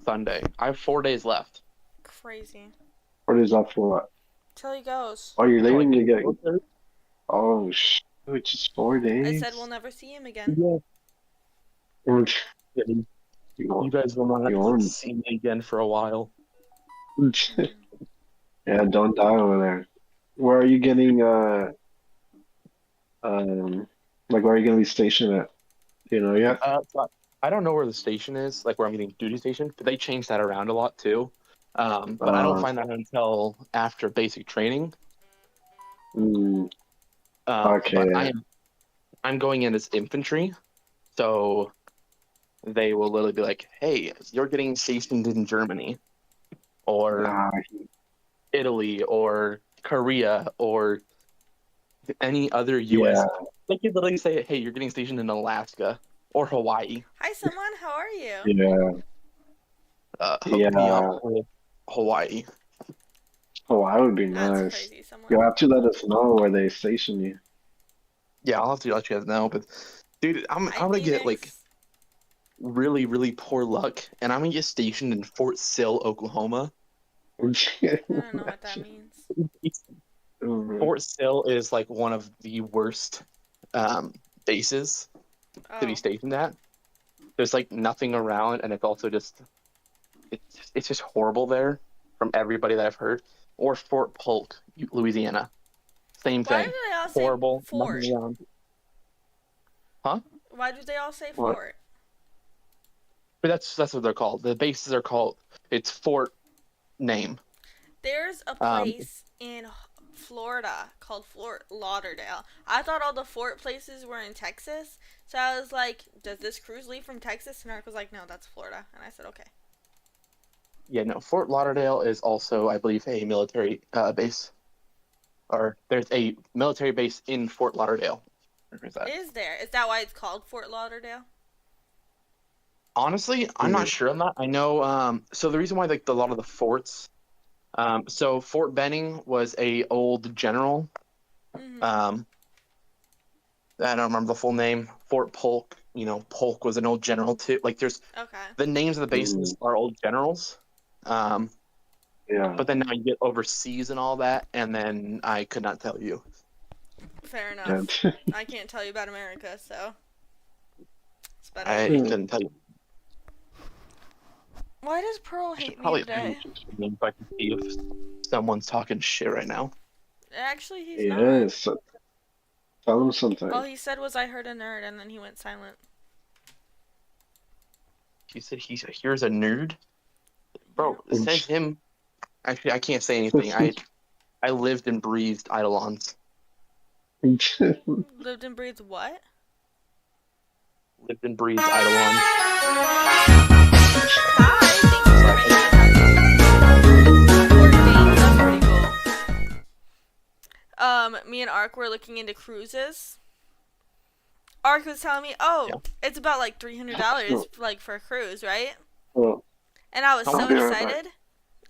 Sunday. I have 4 days left. Crazy. 4 days left for what? Till he goes. Oh, you're Oh, like leaving to the get. military? Oh, just 4 I said we'll days. never see him again. Yeah. You Yeah, you want? guys will not You want? see me again for a while. Mm. Yeah, don't die over there. Where are you getting? Um, like where are you gonna be stationed at? Do you know yet? But I don't know where the station is, like where I'm getting duty station, but they change that around a lot too. But I don't Uh, find that until after basic training. mm, But okay. I'm going in as infantry, so they will literally be like, "Hey, you're getting stationed in Germany or Uh, Italy or Korea or any other yeah, U.S." They could literally say, "Hey, you're getting stationed in Alaska or Hawaii." Hi, someone. How are you? yeah, Hook me up yeah. with Hawaii. Oh, that would be That's nice. crazy, someone. You'll have to let us know where they station you. Yeah, I'll have to let you guys know. But dude, I'm Hi, gonna get like Phoenix. really really poor luck, and I'm gonna get stationed in Fort Sill, Oklahoma. I don't know what that means. Fort Sill is like one of the worst um, bases to be Oh. stationed at. There's like nothing around, and it's also just it's just horrible there from everybody that I've heard. Or Fort Polk, Louisiana, same Why do thing. they all say Horrible, fort? nothing around. Huh? Why do they all say What? fort? But that's what they're called. The bases are called. It's Fort name. There's a Um, place in Florida called Fort Lauderdale. I thought all the fort places were in Texas. So I was like, does this cruise leave from Texas? And Eric was like, no, that's Florida. And I said, okay. yeah, no. Fort Lauderdale is also, I believe, a military base. Or there's a military base in Fort Lauderdale. Where is that? Is there? Is that why it's called Fort Lauderdale? Honestly, I'm Mm, not sure on that. I know. So the reason why like a lot of the forts. So Fort Benning was a old general. Mm-hmm. Um, I don't remember the full name. Fort Polk. Polk was an old general too. Like there's Okay. the names of the bases mm, are old generals. Um, yeah. but then now you get overseas and all that, and then I could not tell you. Fair And, enough. I can't tell you about America, so it's better than I me. couldn't tell you. Why does Pearl I should hate me probably unmute today? your screen so I can see if someone's talking shit right now. Actually, he's not. yes. Tell them All something. he said was, I heard a nerd, and then he went silent. He said here's a nerd. Yeah. Bro, it says him. Actually, I can't say anything. I lived and breathed Eidolons. Lived and breathed what? Lived and breathed Eidolons. Hi, thank you for So making this happen. Fort Dane, that's pretty cool. Me and Ark were looking into cruises. Ark was telling me, yeah. oh, it's about like $300 like for a cruise, right? Well, And I was How so I'll much? be right back. excited.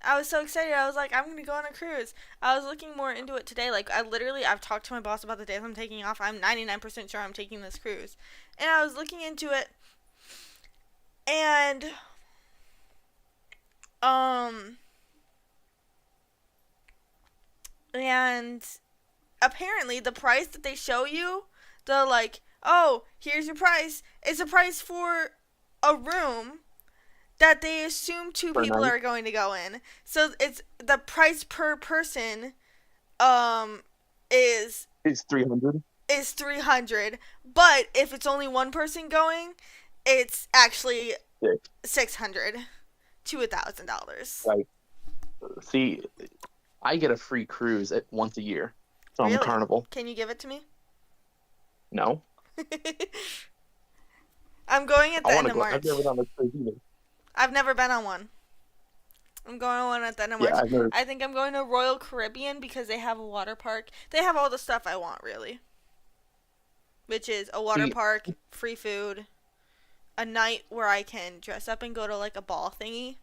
I was so excited. I was like, I'm gonna go on a cruise. I was looking more into it today. Like, I've talked to my boss about the days I'm taking off. I'm 99% sure I'm taking this cruise. And I was looking into it, and um, and apparently the price that they show you, the like, oh, here's your price, is a price for a room that they assume two Per people night? are going to go in. So it's the price per person um is It's 300. is 300, but if it's only one person going, it's actually Yeah. 600 to $1,000. Like, see, I get a free cruise at once a year from Really? Carnival. Can you give it to me? No, I'm going at I the want end to of go. I've March. never done a cruise either. I've never been on one. I'm going on one at the end of Yeah, March. I've never. I think I'm going to Royal Caribbean because they have a water park. They have all the stuff I want, really. Which is a water See, park, free food, a night where I can dress up and go to like a ball thingy.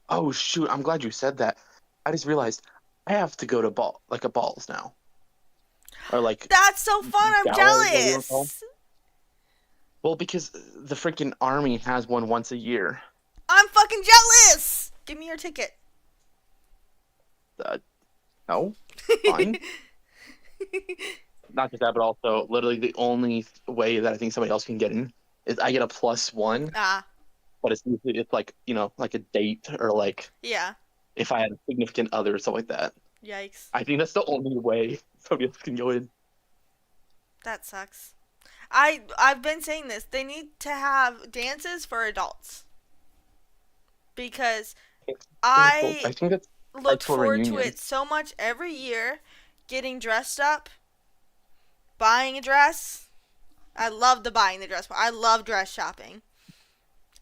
oh shoot, I'm glad you said that. I just realized I have to go to a balls now, or like That's so fun. I'm galas, whatever you want to call them. jealous. Well, because the freaking army has one once a year. I'm fucking jealous. Give me your ticket. No, fine. Not just that, but also literally the only way that I think somebody else can get in is I get a +1, Ah, but it's like like a date or like yeah. if I had a significant other or something like that. Yikes. I think that's the only way somebody else can go in. That sucks. I've been saying this. They need to have dances for adults because I I think that's high looked school forward to it reunions. so much every year, getting dressed up, buying a dress. I love the buying the dress part. I love dress shopping.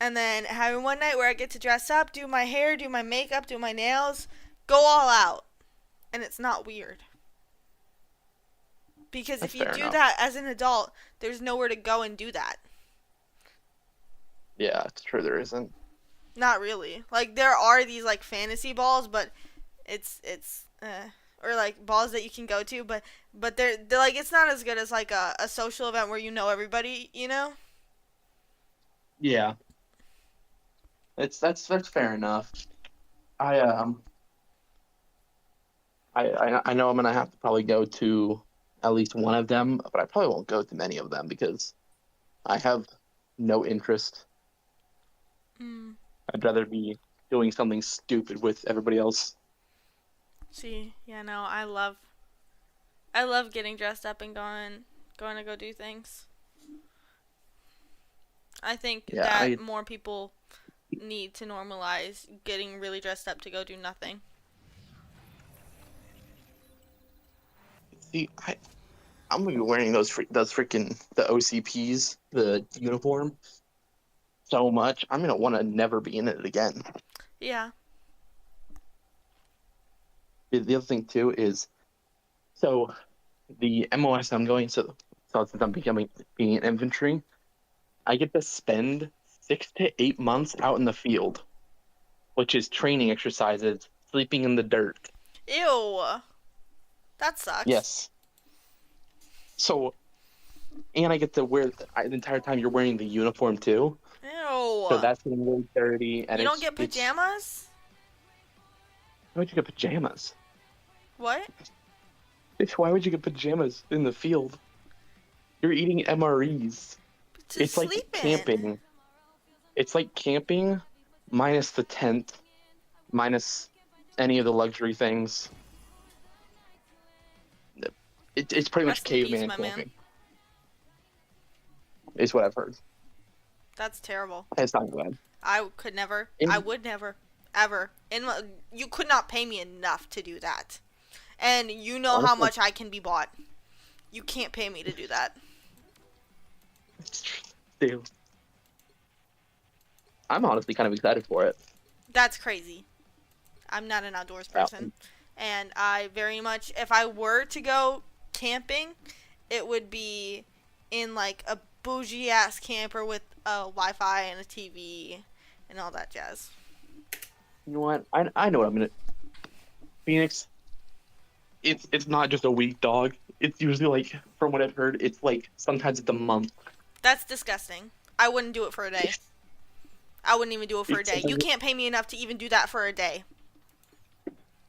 And then having one night where I get to dress up, do my hair, do my makeup, do my nails, go all out. And it's not weird. Because if That's you fair do enough. that as an adult, there's nowhere to go and do that. Yeah, it's true there isn't. Not really. Like there are these like fantasy balls, but it's or like balls that you can go to, but they're like it's not as good as like a social event where you know everybody, you know? Yeah, that's fair enough. I um I know I'm gonna have to probably go to at least one of them, but I probably won't go to many of them because I have no interest. Mm. I'd rather be doing something stupid with everybody else. See, yeah, no, I love getting dressed up and going to go do things. I think Yeah, that I more people need to normalize getting really dressed up to go do nothing. see. I'm gonna be wearing those freaking the OCPs, the uniform, so much. I'm gonna want to never be in it again. Yeah. The other thing too is so the MOS I'm going so since I'm becoming being an infantry, I get to spend 6 to 8 months out in the field, which is training exercises, sleeping in the dirt. Ew. That sucks. Yes. So and I get to wear the entire time you're wearing the uniform too. So Ew. that's getting really dirty, and You don't it's get it's. pajamas? Why would you get pajamas? What? Why would you get pajamas in the field? You're eating MREs. To It's like sleep in. camping. It's like camping minus the tent, minus any of the luxury things. It's pretty much Rest in peace, caveman my man. camping, is what I've heard. That's terrible. It's not bad. I could never. I And would never. Ever. You could not pay me enough to do that. And you know how honestly, much I can be bought. You can't pay me to do that. dude, I'm honestly kind of excited for it. That's crazy. I'm not an outdoors Yeah. person. And I very much, if I were to go camping, it would be in like a bougie ass camper with a Wi Fi and a TV and all that jazz. You know what? I know what I'm gonna. Phoenix. It's not just a week, dog. It's usually like, from what I've heard, it's like sometimes it's a month. That's disgusting. I wouldn't do it for a day. I wouldn't even do it for a It's day. You can't pay me enough to even do that for a day.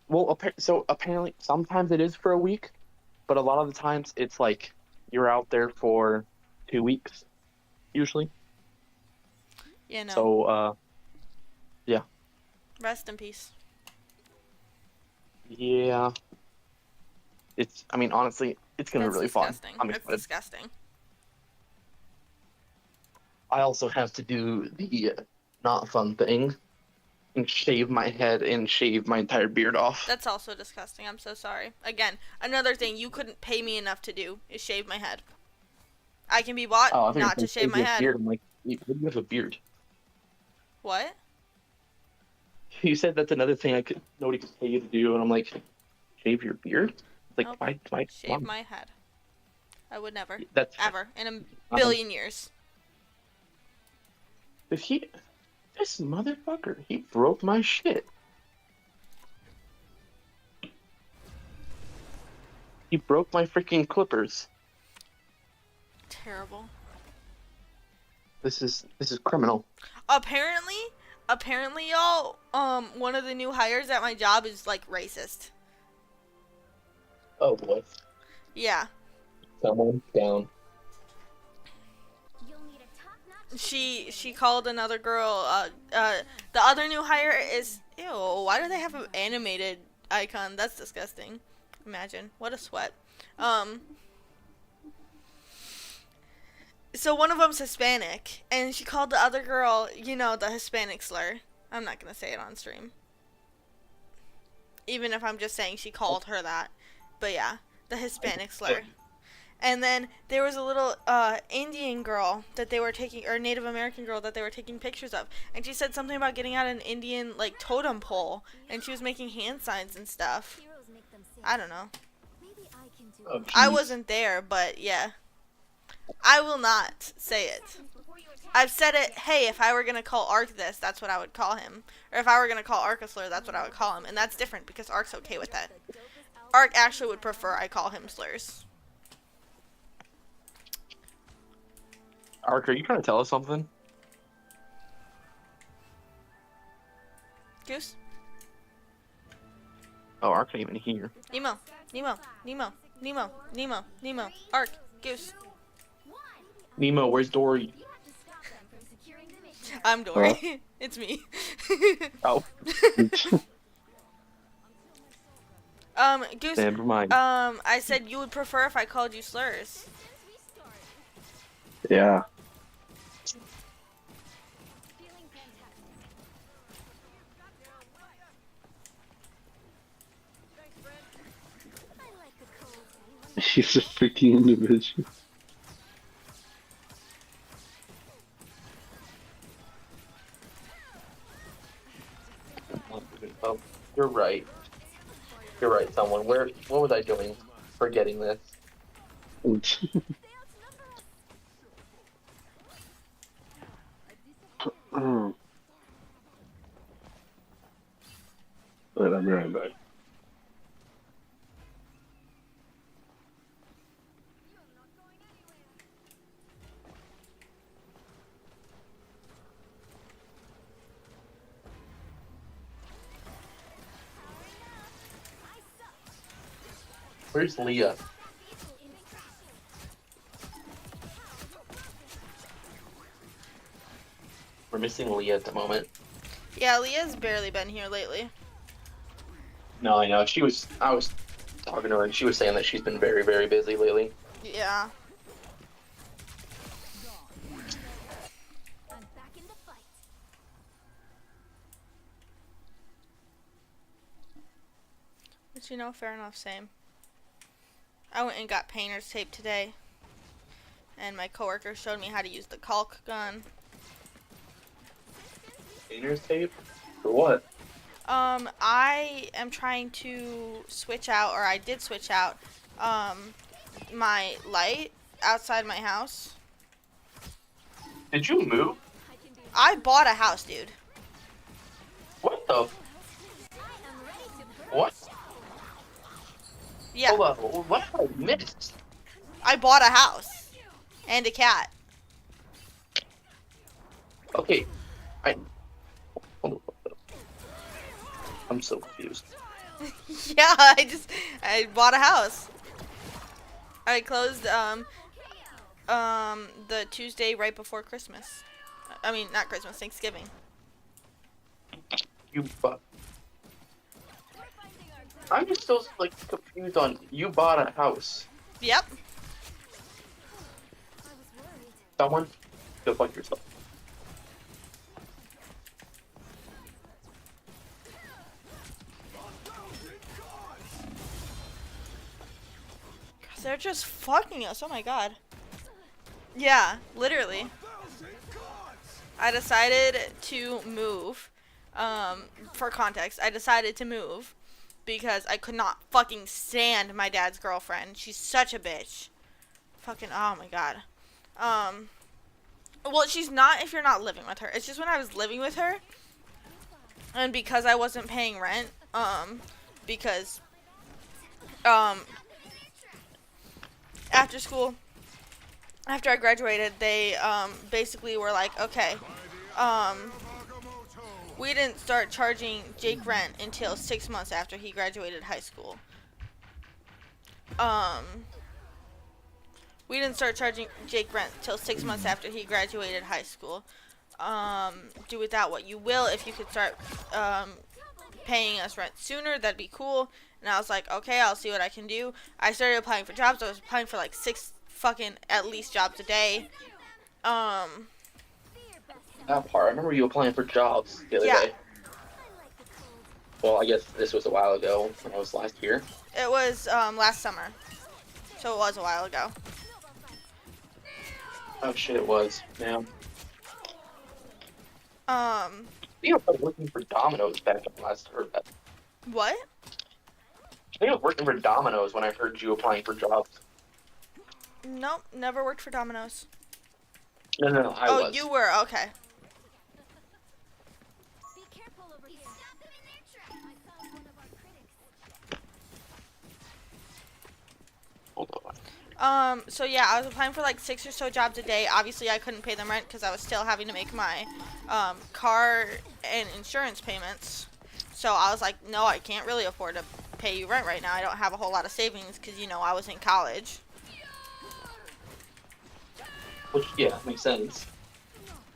well, so apparently sometimes it is for a week, but a lot of the times it's like you're out there for 2 weeks usually. You know. So yeah, Rest in peace. yeah. It's I mean honestly, it's gonna be That's really fun. disgusting. I'm That's excited. disgusting. I also have to do the not fun thing and shave my head and shave my entire beard off. That's also disgusting. I'm so sorry. Again, another thing you couldn't pay me enough to do is shave my head. I can be bought Oh, I think not to you're shave gonna my shave your head. beard. I'm like, why do you have a beard? What? You said that's another thing nobody could pay you to do, and I'm like, shave your beard? It's like, Nope. why, Shave my head. I would never. That's Ever. In a um, billion years. but this motherfucker, he broke my shit. He broke my freaking clippers. Terrible. This is criminal. Apparently, y'all, one of the new hires at my job is like racist. Oh boy. Yeah. Someone down. She called another girl. The other new hire is ew. Why do they have an animated icon? That's disgusting. Imagine what a sweat. So one of them's Hispanic, and she called the other girl, the Hispanic slur. I'm not gonna say it on stream, even if I'm just saying she called her that. But yeah, the Hispanic slur. And then there was a little Indian girl that they were taking, or Native American girl that they were taking pictures of, and she said something about getting out an Indian like totem pole, and she was making hand signs and stuff. I don't know. Oh, I wasn't there, but yeah. I will not say it. I've said it, hey, if I were going to call Ark this, that's what I would call him. Or if I were going to call Ark a slur, that's what I would call him. And that's different because Ark's okay with that. Ark actually would prefer I call him slurs. Ark, are you trying to tell us something? Goose? Oh, Ark ain't even here. Nemo. Ark. Goose. Nemo, where's Dory? I'm Dory. It's me. Oh. Goose. Never mind. I said you would prefer if I called you slurs. Yeah. He's a freaking individual. Oh, you're right. You're right, someone. What was I doing forgetting this? But I'll be right back. Where's Leah? We're missing Leah at the moment. Yeah, Leah's barely been here lately. No, I know. I was talking to her, and she was saying that she's been very, very busy lately. Yeah. But fair enough, same. I went and got painter's tape today, and my coworker showed me how to use the caulk gun. Painter's tape? For what? I am trying to switch out, or I did switch out, my light outside my house. Did you move? I bought a house, dude. What the? What? Yeah. Hold on. What have I missed? I bought a house. And a cat. Okay. I'm so confused. Yeah, I bought a house. I closed, the Tuesday right before Christmas. I mean, not Christmas, Thanksgiving. I'm just still, like, confused on, you bought a house. Yep. Someone? Go fuck yourself. They're just fucking us, oh my god. Yeah, literally. I decided to move. For context, I decided to move because I could not fucking stand my dad's girlfriend. She's such a bitch. Fucking, oh my god. Well, she's not if you're not living with her. It's just when I was living with her, and because I wasn't paying rent, because, after school, after I graduated, they basically were like, okay, um, we didn't start charging Jake rent until 6 months after he graduated high school. Um, we didn't start charging Jake rent till 6 months after he graduated high school. Do with that what you will. If you could start paying us rent sooner, that'd be cool. And I was like, okay, I'll see what I can do. I started applying for jobs. I was applying for like 6 fucking at least jobs a day. That part. I remember you applying for jobs the other Yeah. day. Well, I guess this was a while ago. When I was last year. It was last summer. So it was a while ago. Oh shit, it was. Yeah. Um, I was working for Domino's back when I last heard that. what? I think I was working for Domino's when I heard you applying for jobs. Nope, never worked for Domino's. No, I was. Oh, you were, okay. Be careful over here. Stop them in their tracks. I found one of our critics. Hold on. So yeah, I was applying for like 6 or so jobs a day. Obviously, I couldn't pay them rent because I was still having to make my car and insurance payments. So I was like, no, I can't really afford to pay you rent right now. I don't have a whole lot of savings because, you know, I was in college. Which, yeah, makes sense.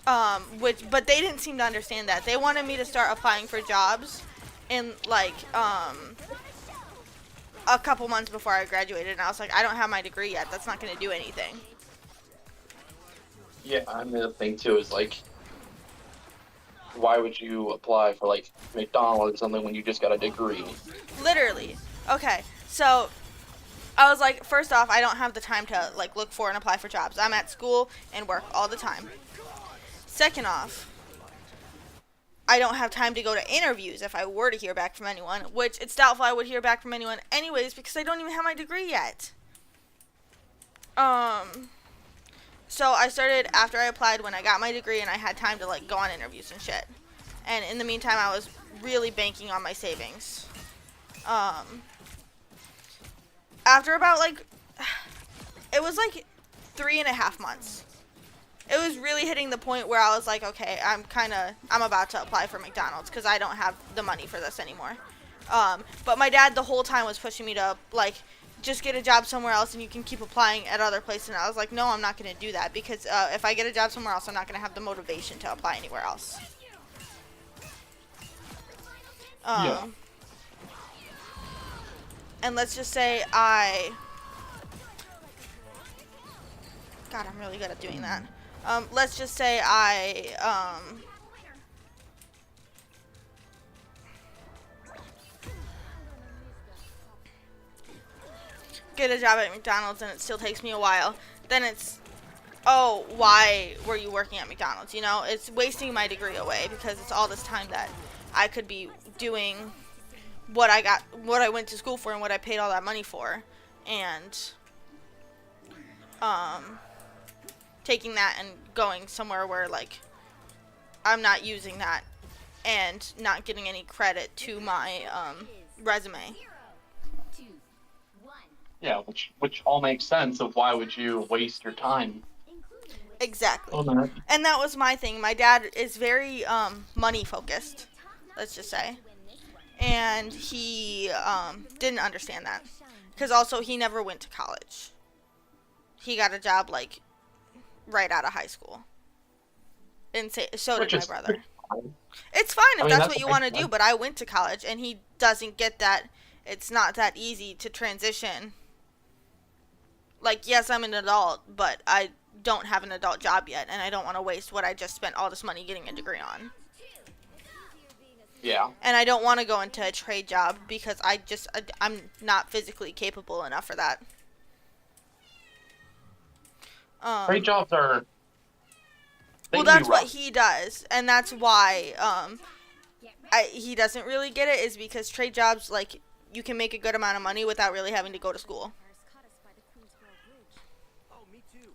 But they didn't seem to understand that. They wanted me to start applying for jobs in like a couple months before I graduated, and I was like, I don't have my degree yet. That's not going to do anything. Yeah, I mean, the thing too is like, why would you apply for like McDonald's or something when you just got a degree? Literally. Okay, so I was like, first off, I don't have the time to like look for and apply for jobs. I'm at school and work all the time. Second off, I don't have time to go to interviews if I were to hear back from anyone, which it's doubtful I would hear back from anyone anyways because I don't even have my degree yet. So I started after I applied when I got my degree and I had time to like go on interviews and shit. And in the meantime, I was really banking on my savings. After about like, it was like 3.5 months. It was really hitting the point where I was like, okay, I'm about to apply for McDonald's because I don't have the money for this anymore. But my dad the whole time was pushing me to like, just get a job somewhere else and you can keep applying at other places. And I was like, no, I'm not going to do that because if I get a job somewhere else, I'm not going to have the motivation to apply anywhere else. Yeah. And let's just say God, I'm really good at doing that. Let's just say get a job at McDonald's and it still takes me a while. Then it's, oh, why were you working at McDonald's? You know, it's wasting my degree away because it's all this time that I could be doing what I went to school for and what I paid all that money for, and taking that and going somewhere where like I'm not using that and not getting any credit to my resume. Yeah, which all makes sense of why would you waste your time. Exactly. Oh, no. And that was my thing. My dad is very money focused, let's just say. And he didn't understand that. Because also he never went to college. He got a job like right out of high school. And so did my brother. It's fine if that's what you want to do, but I went to college and he doesn't get that. It's not that easy to transition. Like, yes, I'm an adult, but I don't have an adult job yet, and I don't want to waste what I just spent all this money getting a degree on. Yeah. And I don't want to go into a trade job because I'm not physically capable enough for that. Trade jobs are... Well, that's what he does, and that's why he doesn't really get it, is because trade jobs, like, you can make a good amount of money without really having to go to school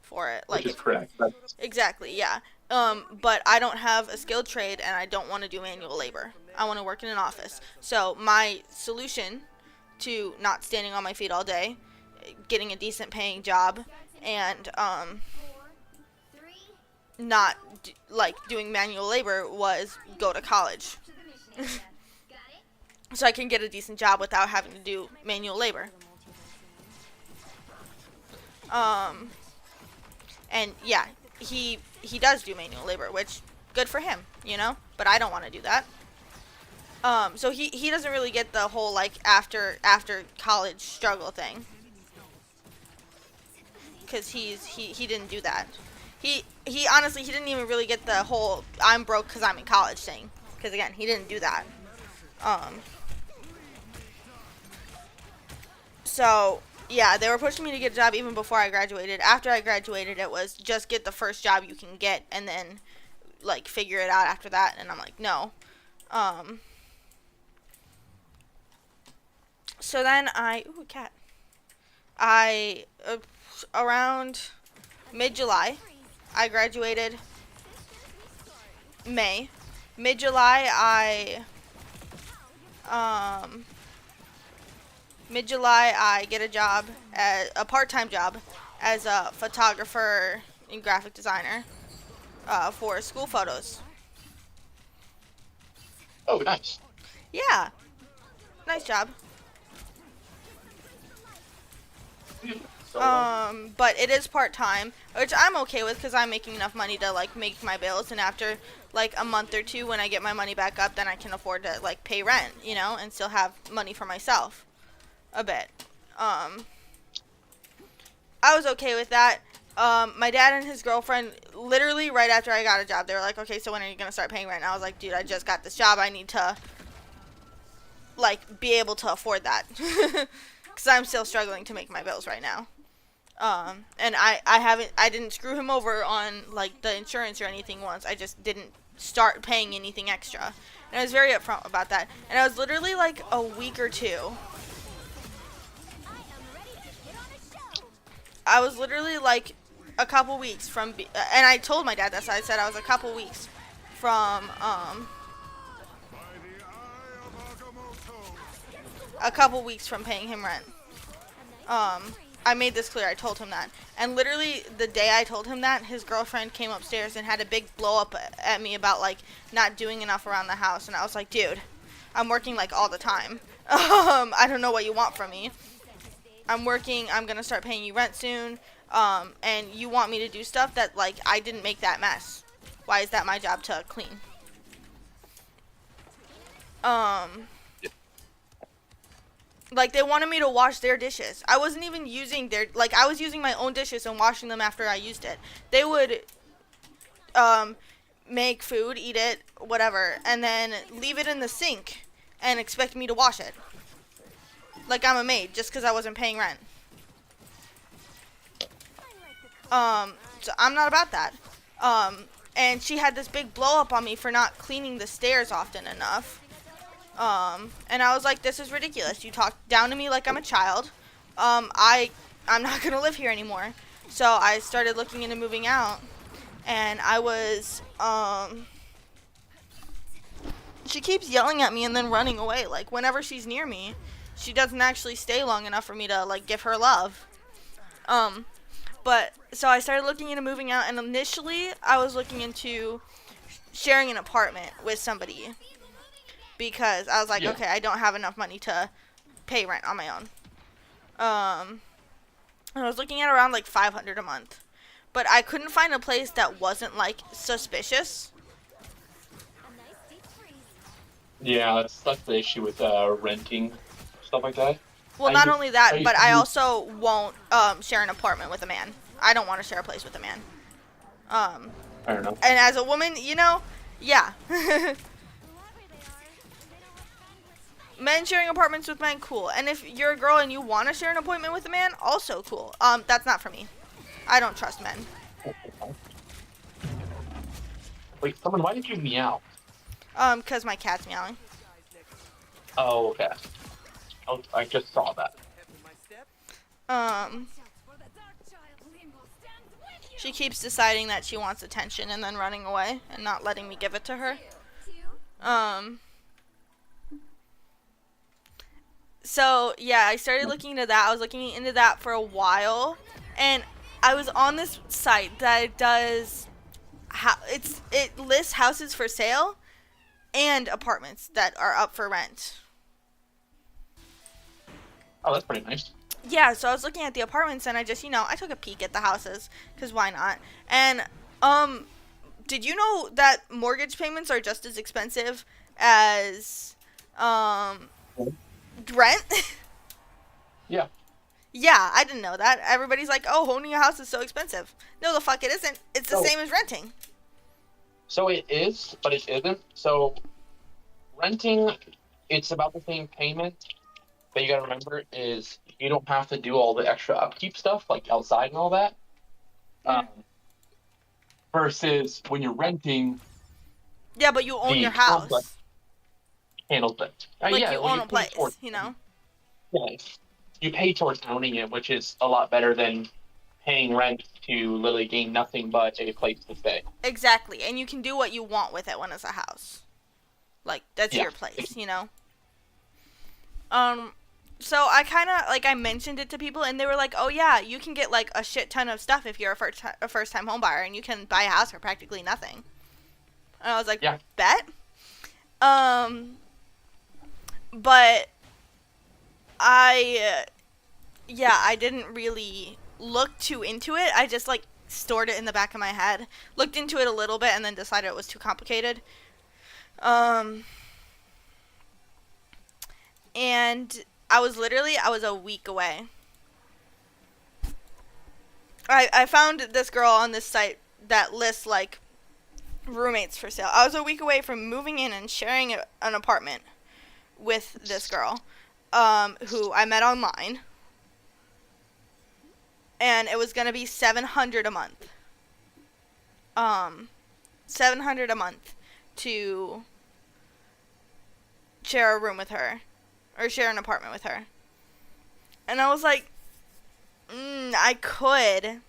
for it. Like, Which is correct. Exactly, yeah. But I don't have a skilled trade, and I don't want to do manual labor. I want to work in an office. So my solution to not standing on my feet all day, getting a decent paying job, and not like doing manual labor was go to college. So I can get a decent job without having to do manual labor. And yeah, he does do manual labor, which good for him, you know. But I don't want to do that. So he doesn't really get the whole like after college struggle thing, because he didn't do that. He honestly he didn't even really get the whole I'm broke because I'm in college thing, because again he didn't do that. So yeah, they were pushing me to get a job even before I graduated. After I graduated, it was just get the first job you can get and then like figure it out after that. And I'm like, no. So then ooh, cat. Around mid-July, I graduated. Mid-July, I get a job, a part-time job, as a photographer and graphic designer, for school photos. Oh, nice. Yeah, nice job. But it is part-time, which I'm okay with because I'm making enough money to like make my bills, and after like a month or two when I get my money back up, then I can afford to like pay rent, you know, and still have money for myself a bit. I was okay with that. My dad and his girlfriend, literally right after I got a job, they were like, okay, so when are you gonna start paying rent? And I was like, dude, I just got this job, I need to like be able to afford that because I'm still struggling to make my bills right now. And I didn't screw him over on like the insurance or anything once. I just didn't start paying anything extra. And I was very upfront about that. And I was literally like a week or two. I was literally like a couple weeks from, and I told my dad this. I said I was a couple weeks from, paying him rent. I made this clear. I told him that. And literally the day I told him that, his girlfriend came upstairs and had a big blow up at me about like not doing enough around the house. And I was like, dude, I'm working like all the time. I don't know what you want from me. I'm working. I'm going to start paying you rent soon. And you want me to do stuff that like I didn't make that mess. Why is that my job to clean? Like, they wanted me to wash their dishes. I wasn't even using their, like, I was using my own dishes and washing them after I used it. They would, make food, eat it, whatever, and then leave it in the sink and expect me to wash it. Like I'm a maid, just because I wasn't paying rent. So I'm not about that. And she had this big blow up on me for not cleaning the stairs often enough. And I was like, this is ridiculous. You talk down to me like I'm a child. I'm not going to live here anymore. So I started looking into moving out. And I was, she keeps yelling at me and then running away. Like, whenever she's near me, she doesn't actually stay long enough for me to, like, give her love. But, so I started looking into moving out. And initially, I was looking into sharing an apartment with somebody. Because I was like, okay, I don't have enough money to pay rent on my own. And I was looking at around like $500 a month. But I couldn't find a place that wasn't like suspicious. Yeah, that's the issue with renting stuff like that. Well, not only that, but I also won't share an apartment with a man. I don't want to share a place with a man. I don't know. And as a woman, you know, yeah. Men sharing apartments with men, cool. And if you're a girl and you want to share an appointment with a man, also cool. That's not for me. I don't trust men. Wait, someone, why did you meow? Because my cat's meowing. Oh, okay. Oh, I just saw that. She keeps deciding that she wants attention and then running away and not letting me give it to her. So, yeah, I started looking into that. I was looking into that for a while. And I was on this site that does it lists houses for sale and apartments that are up for rent. Oh, that's pretty nice. Yeah, so I was looking at the apartments and I just, I took a peek at the houses cuz why not? And did you know that mortgage payments are just as expensive as rent? Yeah. Yeah, I didn't know that. Everybody's like, "Oh, owning a house is so expensive." No, the fuck it isn't. It's the Oh. same as renting. So it is, but it isn't. So renting, it's about the same payment. But you gotta remember is you don't have to do all the extra upkeep stuff like outside and all that. Um, versus when you're renting, Yeah, but you own the your complex house. handles it. Like Yeah, you well, own you a pay place, towards yeah, you pay towards owning it, which is a lot better than paying rent to literally gain nothing but a place to stay. Exactly. And you can do what you want with it when it's a house. Like that's Yeah. your place, Um so I kind of like I mentioned it to people and they were like, "Oh yeah, you can get like a shit ton of stuff if you're a first time home buyer and you can buy a house for practically nothing." And I was like, Yeah. "Bet." But I didn't really look too into it. I just like stored it in the back of my head, looked into it a little bit, and then decided it was too complicated. And I was a week away. I found this girl on this site that lists like roommates for sale. I was a week away from moving in and sharing an apartment with this girl, who I met online, and it was gonna be $700 a month. $700 a month to share a room with her, or share an apartment with her. And I was like, I could,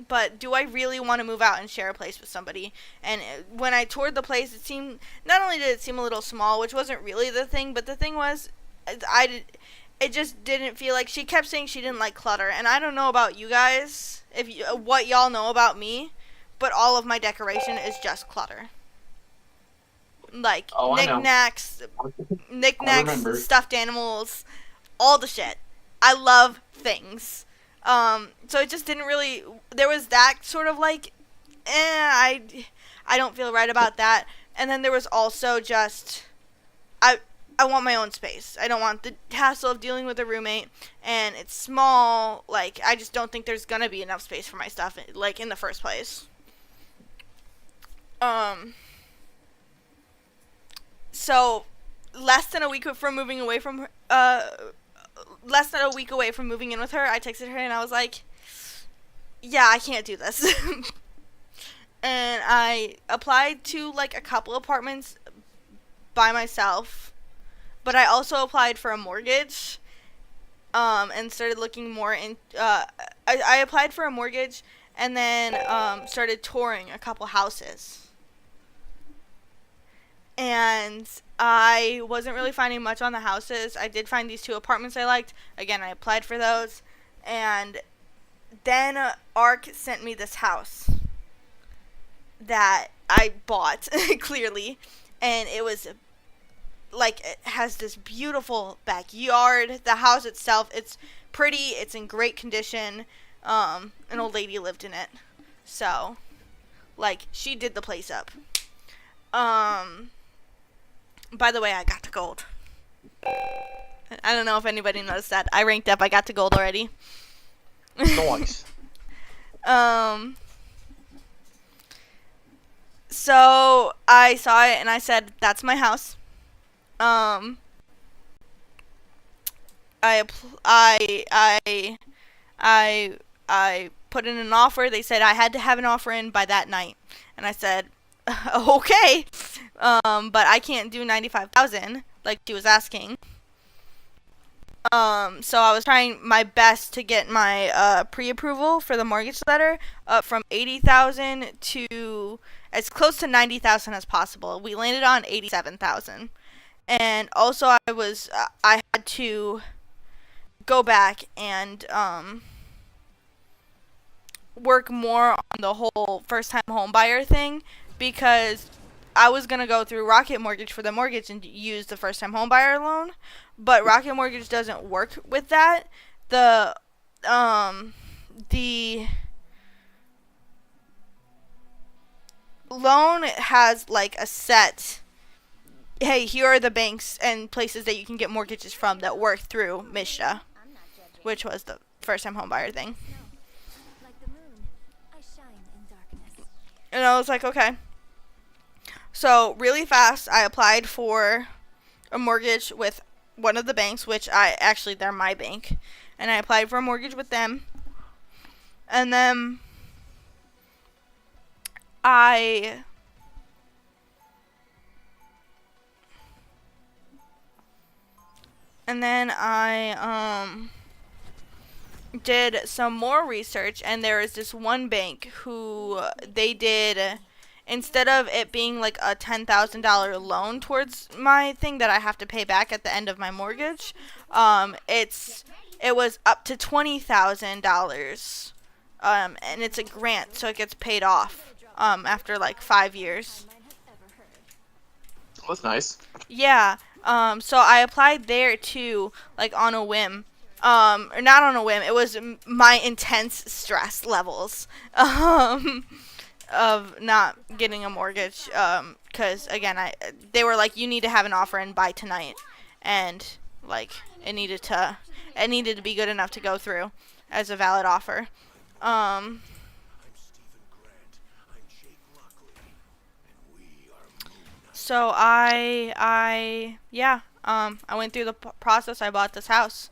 but do I really want to move out and share a place with somebody? And when I toured the place, it seemed, not only did it seem a little small, which wasn't really the thing, but the thing was, it just didn't feel like, she kept saying she didn't like clutter, and I don't know about you guys, what y'all know about me, but all of my decoration is just clutter. Like, knickknacks, stuffed animals, all the shit. I love things. So it just didn't really, there was that sort of like, I don't feel right about that. And then there was also just, I want my own space. I don't want the hassle of dealing with a roommate, and it's small. Like, I just don't think there's gonna be enough space for my stuff, like, in the first place. So, less than a week from moving away from her, less than a week away from moving in with her, I texted her and I was like, yeah, I can't do this. And I applied to like a couple apartments by myself, but I also applied for a mortgage, and started looking more in, I applied for a mortgage and then, started touring a couple houses. And I wasn't really finding much on the houses. I did find these 2 apartments I liked. Again, I applied for those. And then ARC sent me this house that I bought, clearly. And it was, like, it has this beautiful backyard. The house itself, it's pretty. It's in great condition. An old lady lived in it. So, like, she did the place up. By the way, I got to gold. I don't know if anybody noticed that. I ranked up. I got to gold already. Nice. So I saw it and I said, "That's my house." I put in an offer. They said I had to have an offer in by that night, and I said, "Okay." But I can't do 95,000 like she was asking. So I was trying my best to get my pre-approval for the mortgage letter up from 80,000 to as close to 90,000 as possible. We landed on 87,000, and also I had to go back and work more on the whole first-time home buyer thing because I was gonna go through Rocket Mortgage for the mortgage and use the first-time home buyer loan, but Rocket Mortgage doesn't work with that. The loan has like a set. Hey, here are the banks and places that you can get mortgages from that work through Mishta, I'm not judging. which was the first-time home buyer thing. No. Like the moon, I shine in darkness. And I was like, okay. So really fast, I applied for a mortgage with one of the banks, which they're my bank, and I applied for a mortgage with them. And then I did some more research, and there is this one bank who they did, instead of it being like a $10,000 loan towards my thing that I have to pay back at the end of my mortgage, it was up to $20,000, and it's a grant, so it gets paid off after like 5 years. That's nice. Yeah. So I applied there too, like on a whim. Or not on a whim. It was my intense stress levels of not getting a mortgage. Because again, they were like, you need to have an offer in by tonight, and like it needed to be good enough to go through as a valid offer. So I went through the process. I bought this house,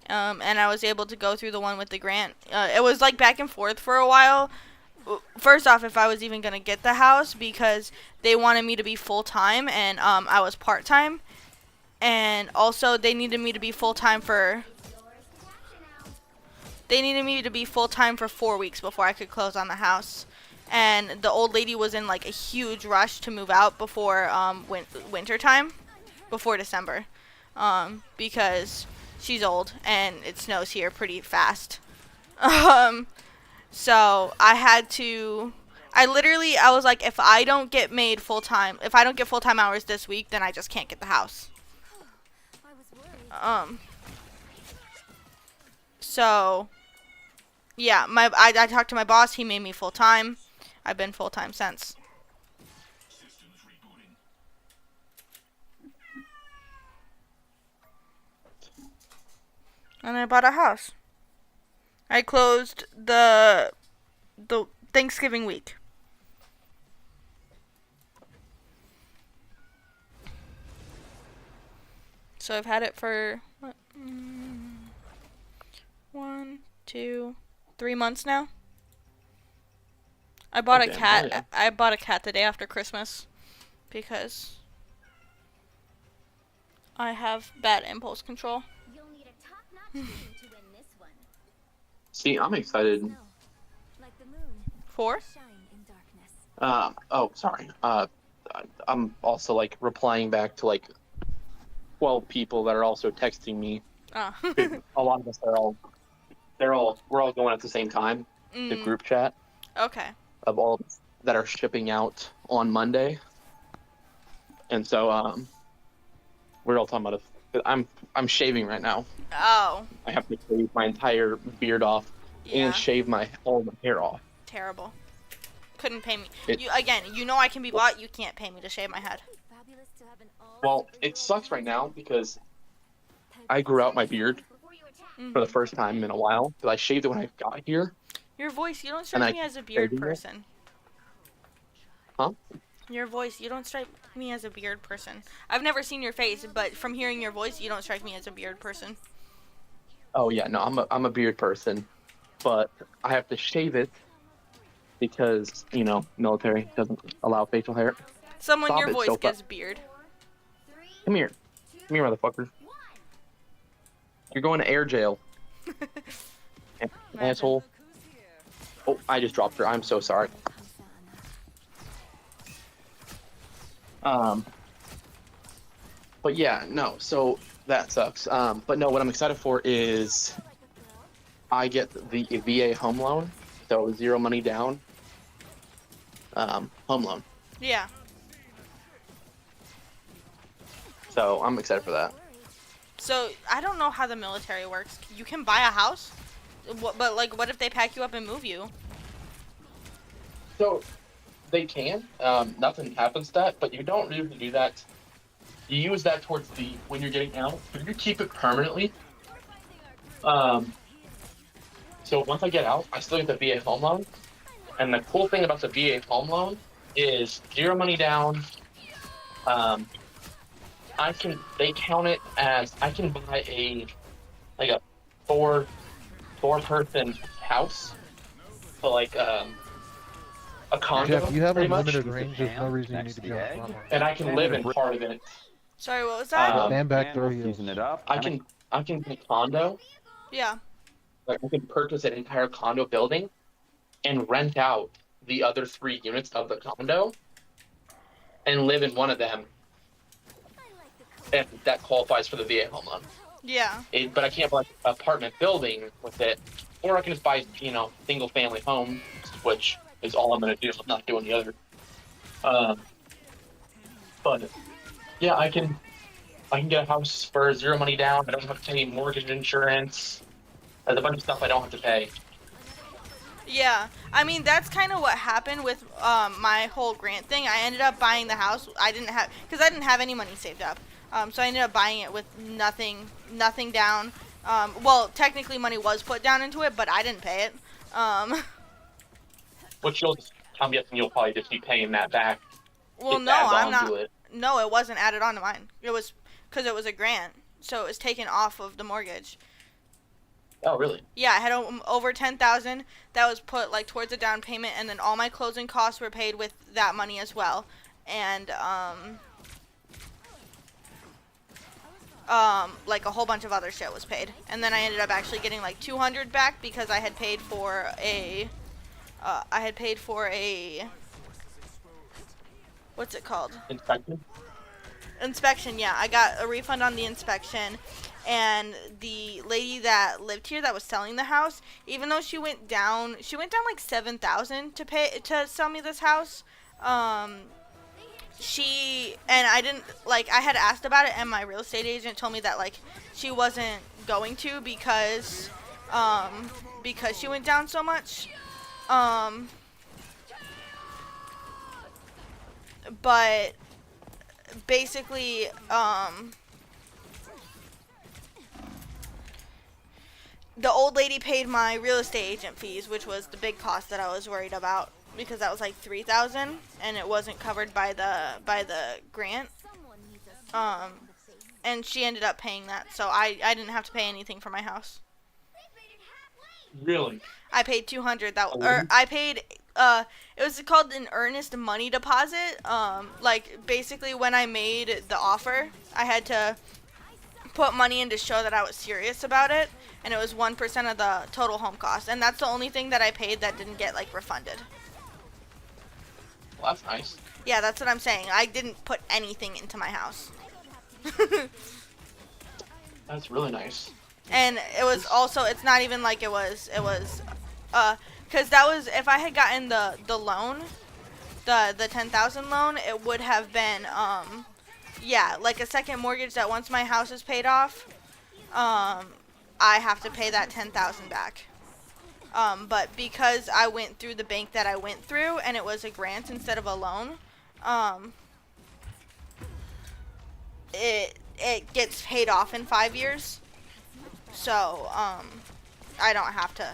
and I was able to go through the one with the grant. It was like back and forth for a while. First off, if I was even gonna get the house, because they wanted me to be full time and I was part time, and also they needed me to be full time for 4 weeks before I could close on the house. And the old lady was in like a huge rush to move out before winter time, before December, because she's old and it snows here pretty fast. So I was like, if I don't get full time hours this week, then I just can't get the house. I was worried. So yeah, I talked to my boss. He made me full time. I've been full time since. And I bought a house. I closed the Thanksgiving week. So I've had it for 1, 2, 3 months now. I bought a cat. Yeah. I bought a cat the day after Christmas because I have bad impulse control. You'll need a top-notch team to win this one. See, I'm excited. No. Like the moon, For? I shine in darkness. Sorry. I'm also like replying back to like 12 people that are also texting me. Oh. A lot of us we're all going at the same time. The group chat Okay. of all of us that are shipping out on Monday. And so we're all talking about it. I'm shaving right now. Oh. I have to shave my entire beard off Yeah. and shave all my hair off. Terrible. Couldn't pay me. It- You know I can be bought. You can't pay me to shave my head. Fabulous to have an all Well, it sucks right now because I grew out my beard for the first time in a while. Because I shaved it when I got here. Your voice, you don't And strike me as a beard shaving it? person. Huh? Your voice, you don't strike me as a beard person. I've never seen your face, but from hearing your voice, you don't strike me as a beard person. Oh yeah, no, I'm a beard person, but I have to shave it because military doesn't allow facial hair. Someone Stop your it, voice Sofa. gets beard. Come here, motherfucker. You're going to air jail, asshole. Oh, I just dropped her. I'm so sorry. But yeah, no. So that sucks. But no, what I'm excited for is I get the VA home loan. So 0 money down. Home loan. Yeah. So I'm excited for that. So I don't know how the military works. You can buy a house, but like, what if they pack you up and move you? So they can. Nothing happens to that, but you don't usually do that. You use that towards when you're getting out. But you keep it permanently. So once I get out, I still get the VA home loan. And the cool thing about the VA home loan is 0 money down. They count it as I can buy a four-person house. So like a condo. Jeff, you have pretty much. unlimited range. There's no reason you need to be on the front line. And I can live in part of it. Sorry, what was that? Stand back, throw you. Using it up. I can get a condo. Yeah. Like I can purchase an entire condo building and rent out the other 3 units of the condo and live in one of them if that qualifies for the VA home loan. Yeah. But I can't buy an apartment building with it, or I can just buy, single family home, which is all I'm going to do. I'm not doing the other. But yeah, I can get a house for 0 money down. I don't have to pay mortgage insurance. There's a bunch of stuff I don't have to pay. Yeah, I mean that's kind of what happened with my whole grant thing. I ended up buying the house. I didn't have any money saved up. So I ended up buying it with nothing down. Well, technically money was put down into it, but I didn't pay it. Which I'm guessing you'll probably just be paying that back. Well, It no, adds I'm on not. to it. No, it wasn't added on to mine. It was because it was a grant, so it was taken off of the mortgage. Oh, really? Yeah, I had over 10,000 that was put like towards a down payment, and then all my closing costs were paid with that money as well, and like a whole bunch of other shit was paid, and then I ended up actually getting like 200 back because I had paid for a what's it called? Inspection. Yeah, I got a refund on the inspection. And the lady that lived here that was selling the house, even though she went down like 7,000 to sell me this house. I had asked about it, and my real estate agent told me that like she wasn't going to because she went down so much. But basically, the old lady paid my real estate agent fees, which was the big cost that I was worried about because that was like 3,000 and it wasn't covered by the grant. And she ended up paying that, so I didn't have to pay anything for my house. Really? I paid 200. I paid it was called an earnest money deposit. Like basically when I made the offer, I had to put money in to show that I was serious about it, and it was 1% of the total home cost, and that's the only thing that I paid that didn't get like refunded. Well, that's nice. Yeah, that's what I'm saying. I didn't put anything into my house. That's really nice. And it was also, it's not even like it was because that was, if I had gotten the loan, the 10,000 loan, it would have been yeah, like a second mortgage that once my house is paid off, I have to pay that 10,000 back. But because I went through the bank that I went through and it was a grant instead of a loan, it gets paid off in 5 years. So, I don't have to.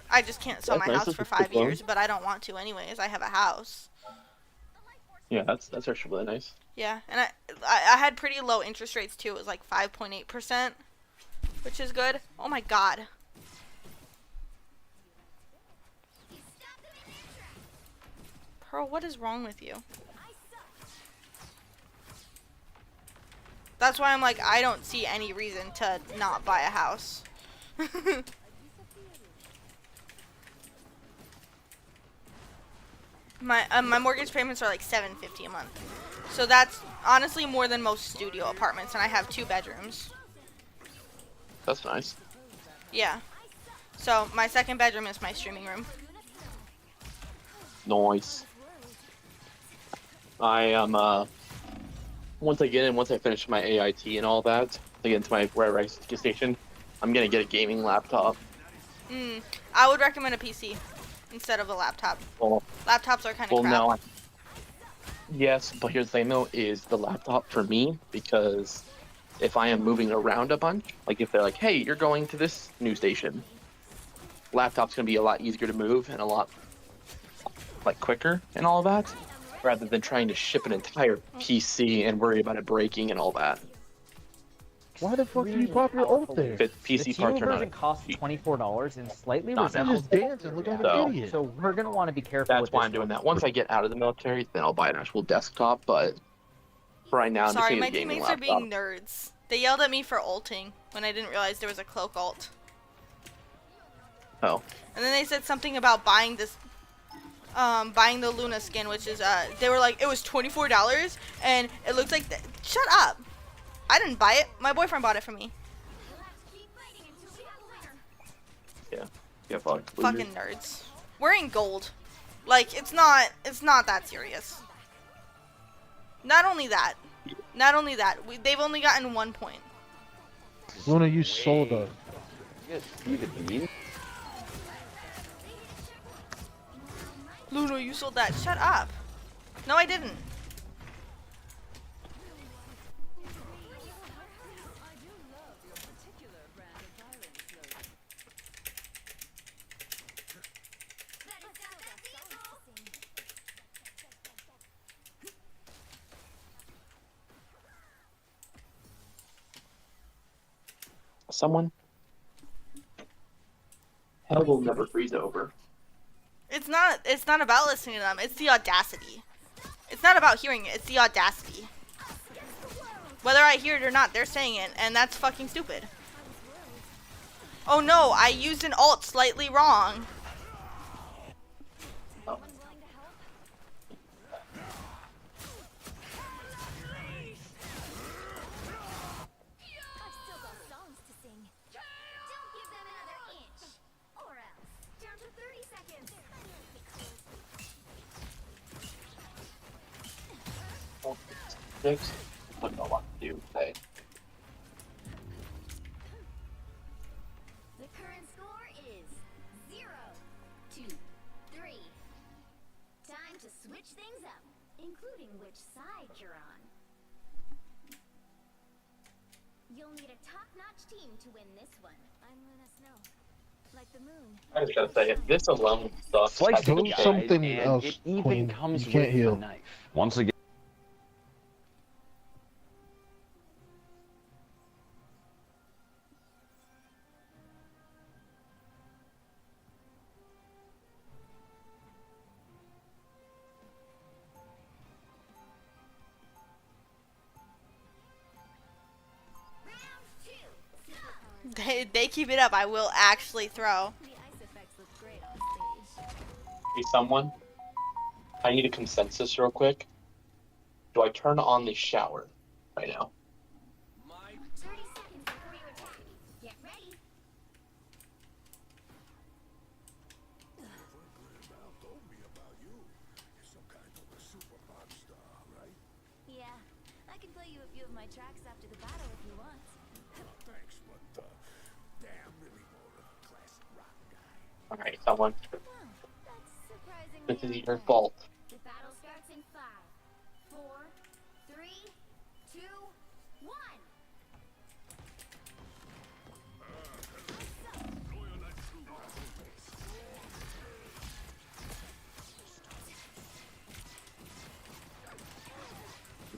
I just can't sell That's my nice. house for That's a good 5 years, loan. but I don't want to anyways. I have a house. Yeah, that's actually really nice. Yeah, and I had pretty low interest rates too. It was like 5.8%, which is good. Oh my god. Pearl, what is wrong with you? That's why I'm like, I don't see any reason to not buy a house. My mortgage payments are like $750 a month, so that's honestly more than most studio apartments, and I have 2 bedrooms. That's nice. Yeah, So my second bedroom is my streaming room. Nice. I am once I finish my AIT and all that, I get into my where station, I'm gonna get a gaming laptop. I would recommend a PC instead of a laptop. Well, Laptops are kind of crap. no. Yes, but here's the thing though, is the laptop for me, because if I am moving around a bunch, like if they're like, hey, you're going to this news station, laptop's gonna be a lot easier to move and a lot like quicker and all that, rather than trying to ship an entire PC and worry about it breaking and all that. Why the fuck do you pop your ult there? If The PC T parts are version not. costs $24 and slightly Not You now. just dance and look like So- an idiot. So we're gonna want to be careful. That's with why this I'm doing one. that. Once I get out of the military, then I'll buy an actual desktop. But for right now, I'm Sorry, just my getting a gaming teammates are laptop. being nerds. They yelled at me for ulting when I didn't realize there was a cloak ult. Oh, And then they said something about buying this, buying the Luna skin, which is, they were like, it was $24, and it looks like, shut up. I didn't buy it. My boyfriend bought it for me. yeah, fuck. Fucking nerds. We're in gold. Like, it's not that serious. Not only that, they've only gotten 1 point. Luna, you sold us. Luna, you sold that. Shut up. No, I didn't. Someone. Hell will never freeze over. It's not about listening to them. It's the audacity. It's not about hearing it. It's the audacity. Whether I hear it or not, they're saying it, and that's fucking stupid. Oh no, I used an ult slightly wrong. Oh. I've still got songs to sing. Don't give them another inch. Or else. Down to 30 seconds. Six. Wouldn't know what to do today. The current score is 0-3. Time to switch things up, including which side you're on. You'll need a top-notch team to win this one. I'm Luna Snow. Like the moon. I just gotta say, this alone sucks. Slice I think Do guys, it's something and else, it even Queen. comes You can't with heal. a knife. Once again. Round 2. Stop. They keep it up. I will actually throw. The ice effects look great on stage. Hey, someone. I need a consensus real quick. Do I turn on the shower right now? 30 seconds before you attack. Get ready. Yeah, I can play you a few of my tracks after the battle if you want. Alright, someone. Wow, that's surprisingly This is your unplanned. fault. The battle starts in 5, 4, 3, 2, 1.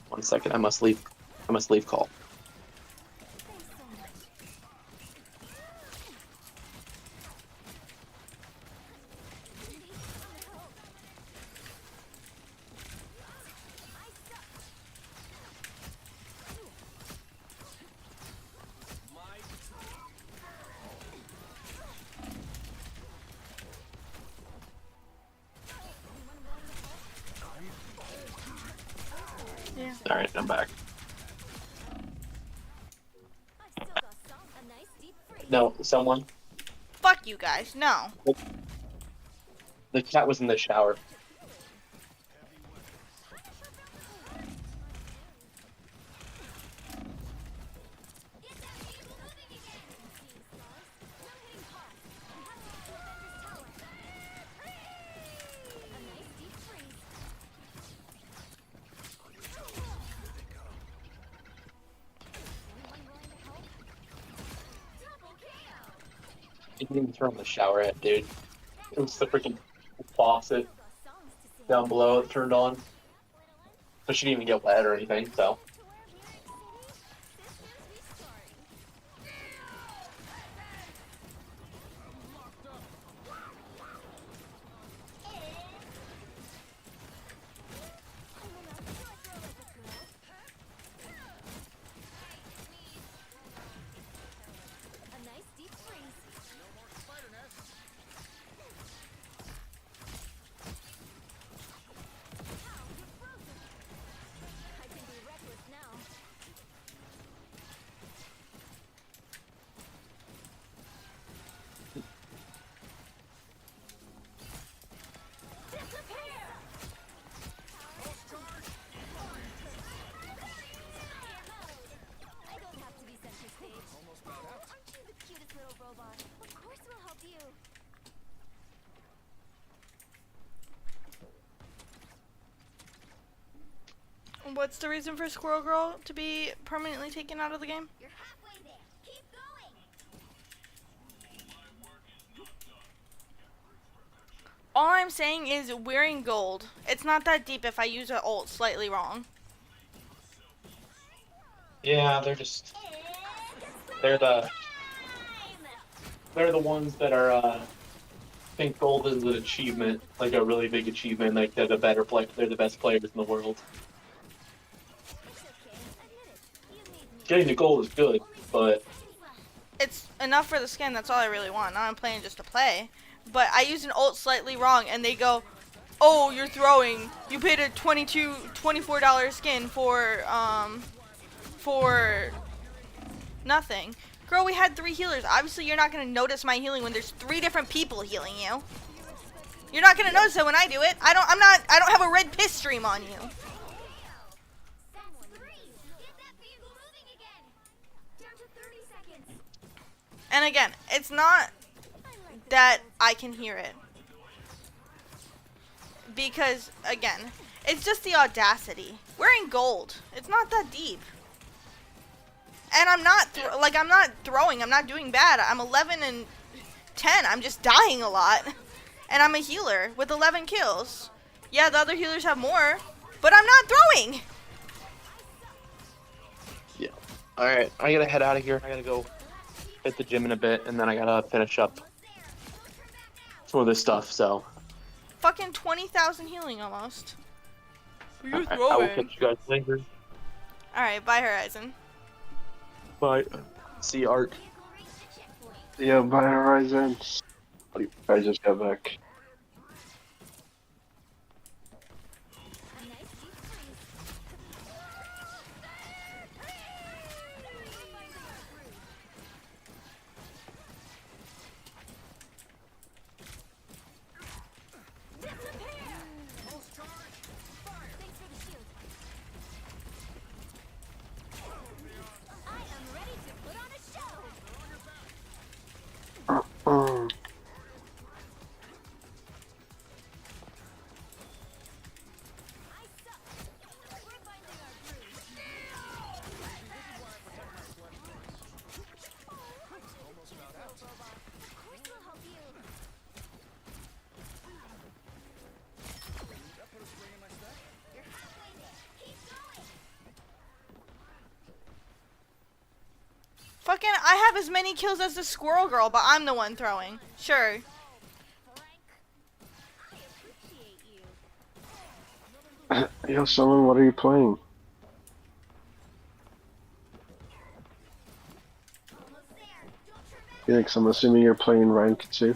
One second, I must leave. I must leave call. Thanks so much. Alright, I'm back. I've still got a nice deep freeze. No, someone. Fuck fuck you guys. No. The cat was in the shower. I didn't even turn on the shower head, dude. It was the freaking faucet down below that turned on. So she didn't even get wet or anything, so. What's the reason for Squirrel Girl to be permanently taken out of the game? You're halfway there. Keep going. All I'm saying is we're in gold. It's not that deep if I use an ult slightly wrong. Yeah, they're the ones that are think gold is an achievement, like a really big achievement, like they're the better play they're the best players in the world. Getting to gold is good, but It's enough for the skin, that's all I really want. Now I'm playing just to play. But I use an ult slightly wrong and they go, oh, you're throwing. You paid a $24 skin for nothing. Girl, we had 3 healers. Obviously you're not gonna notice my healing when there's 3 different people healing you. You're not gonna notice it when I do it. I don't have a red piss stream on you. And again, it's not that I can hear it. Because, again, it's just the audacity. We're in gold. It's not that deep. And I'm not, I'm not throwing. I'm not doing bad. I'm 11 and 10. I'm just dying a lot. And I'm a healer with 11 kills. Yeah, the other healers have more. But I'm not throwing. yeah. Alright, I gotta head out of here. I gotta go hit the gym in a bit, and then I gotta finish up some of this stuff, so. Fucking 20,000 healing almost. You're I will throwing. catch you guys later. Alright, bye Horizon. Bye. See you, Art. Yeah, bye Horizon. I just got back. Fucking, I have as many kills as the Squirrel Girl, but I'm the one throwing. Sure. Yo, someone, what are you playing? Phoenix, I'm assuming you're playing rank too.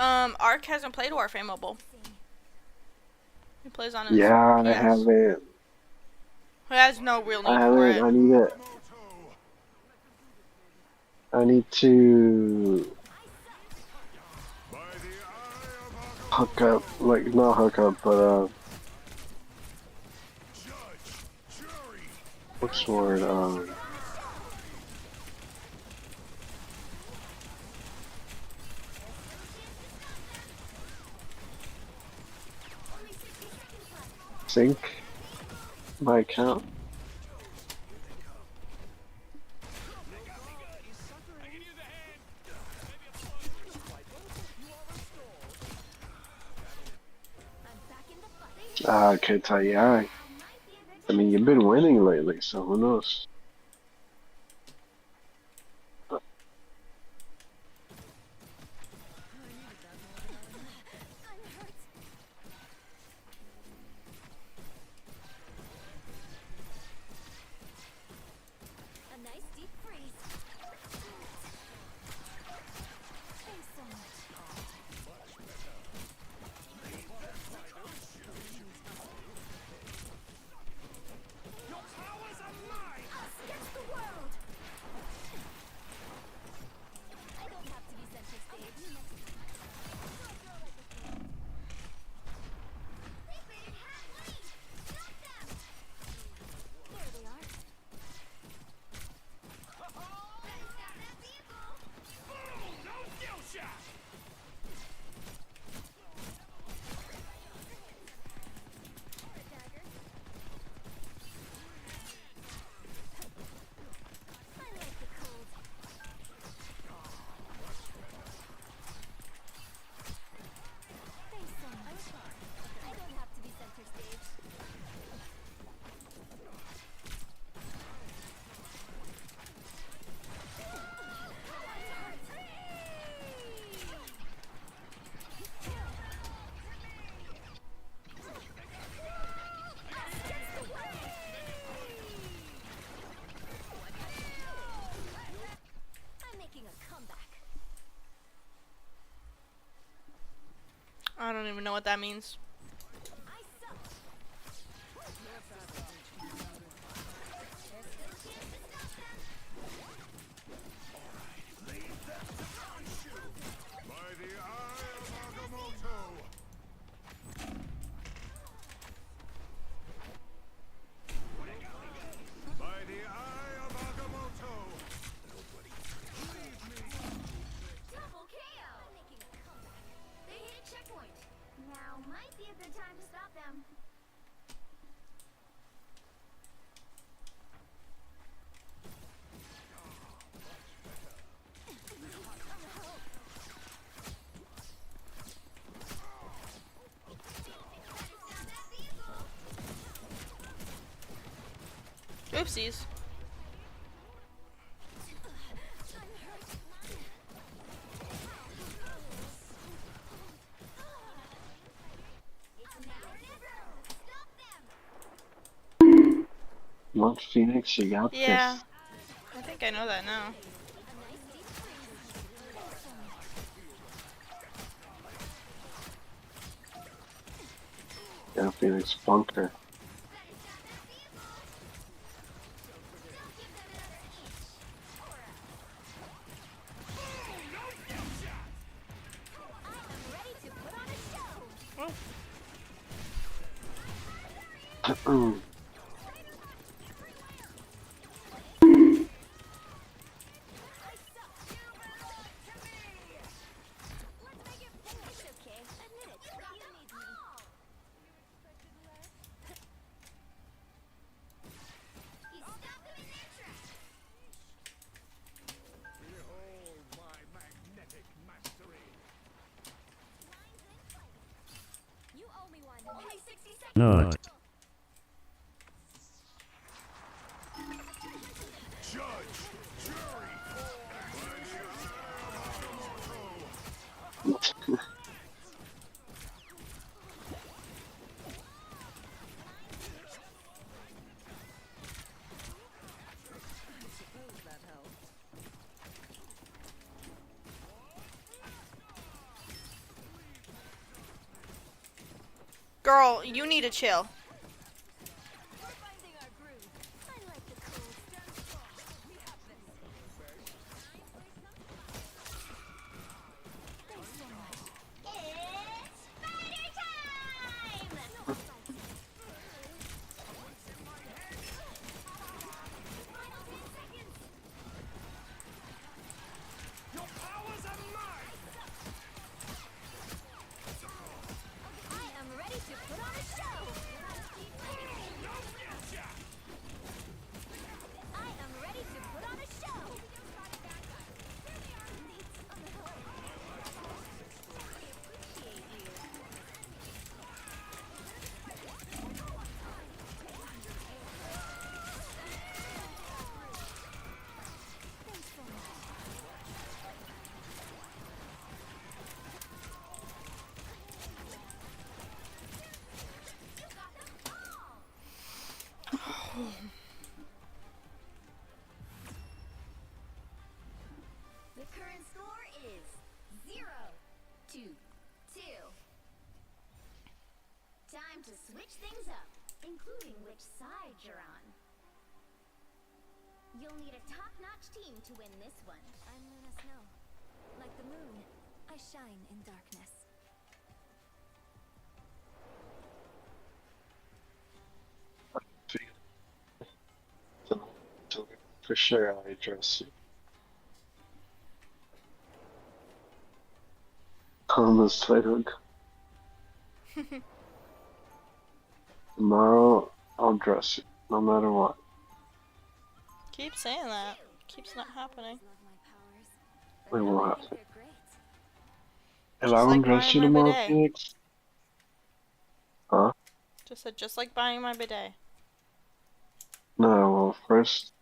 Ark hasn't played Warframe Mobile. He plays on his Yeah, I PS. haven't. He has no real need I for haven't. it. I need it. I need to hook up, like not hook up, but what's the word? Sync my account. I can't tell you. I mean, you've been winning lately, so who knows? A nice deep freeze. Thanks so much. I'll sketch the world. I don't have to be center stage. They faded halfway. Stop them. There they are. Better stop that vehicle. No skill shot! Or a dagger. I like the cold. Thanks so much. I don't have to be center stage. I'm making a comeback. I don't even know what that means. I suck. By the eye of Agamotto! By the eye of Agamotto! Double KO. I'm making a comeback. They hit a checkpoint. Now might be a good time to stop them. Oopsies. It's now or never. Stop them. What Phoenix, you got Yeah. this. I think I know that now. A nice deep freeze. Thanks so much. Yeah, Phoenix bunker. Ready to put on a show. It's okay. Admit it. You need me. You stopped them in their tracks. Behold my magnetic mastery! You owe me one. Only 60 seconds. Judge! Jury! Girl, you need to chill. We're finding our groove. I like the cold stern strong. We have this. Thanks so much. It's spider time! No spicy. Final 10 seconds. Your powers are mine! I am ready to put on a show. I am ready to put on a show. I appreciate you. Thanks so much. You got them all. The current score is 0-2. Time to switch things up, including which side you're on. You'll need a top-notch team to win this one. I'm Luna Snow. Like the moon, I shine in darkness. For sure, I trust you. Karma's titled. Tomorrow, I'll dress you, no matter what. Keep saying that. Keeps not happening. Love my powers, We but now will I have think to. they're great. If Just I like don't dress buying you my tomorrow, bidet. Phoenix, huh? Just said, just like buying my bidet. No, well, first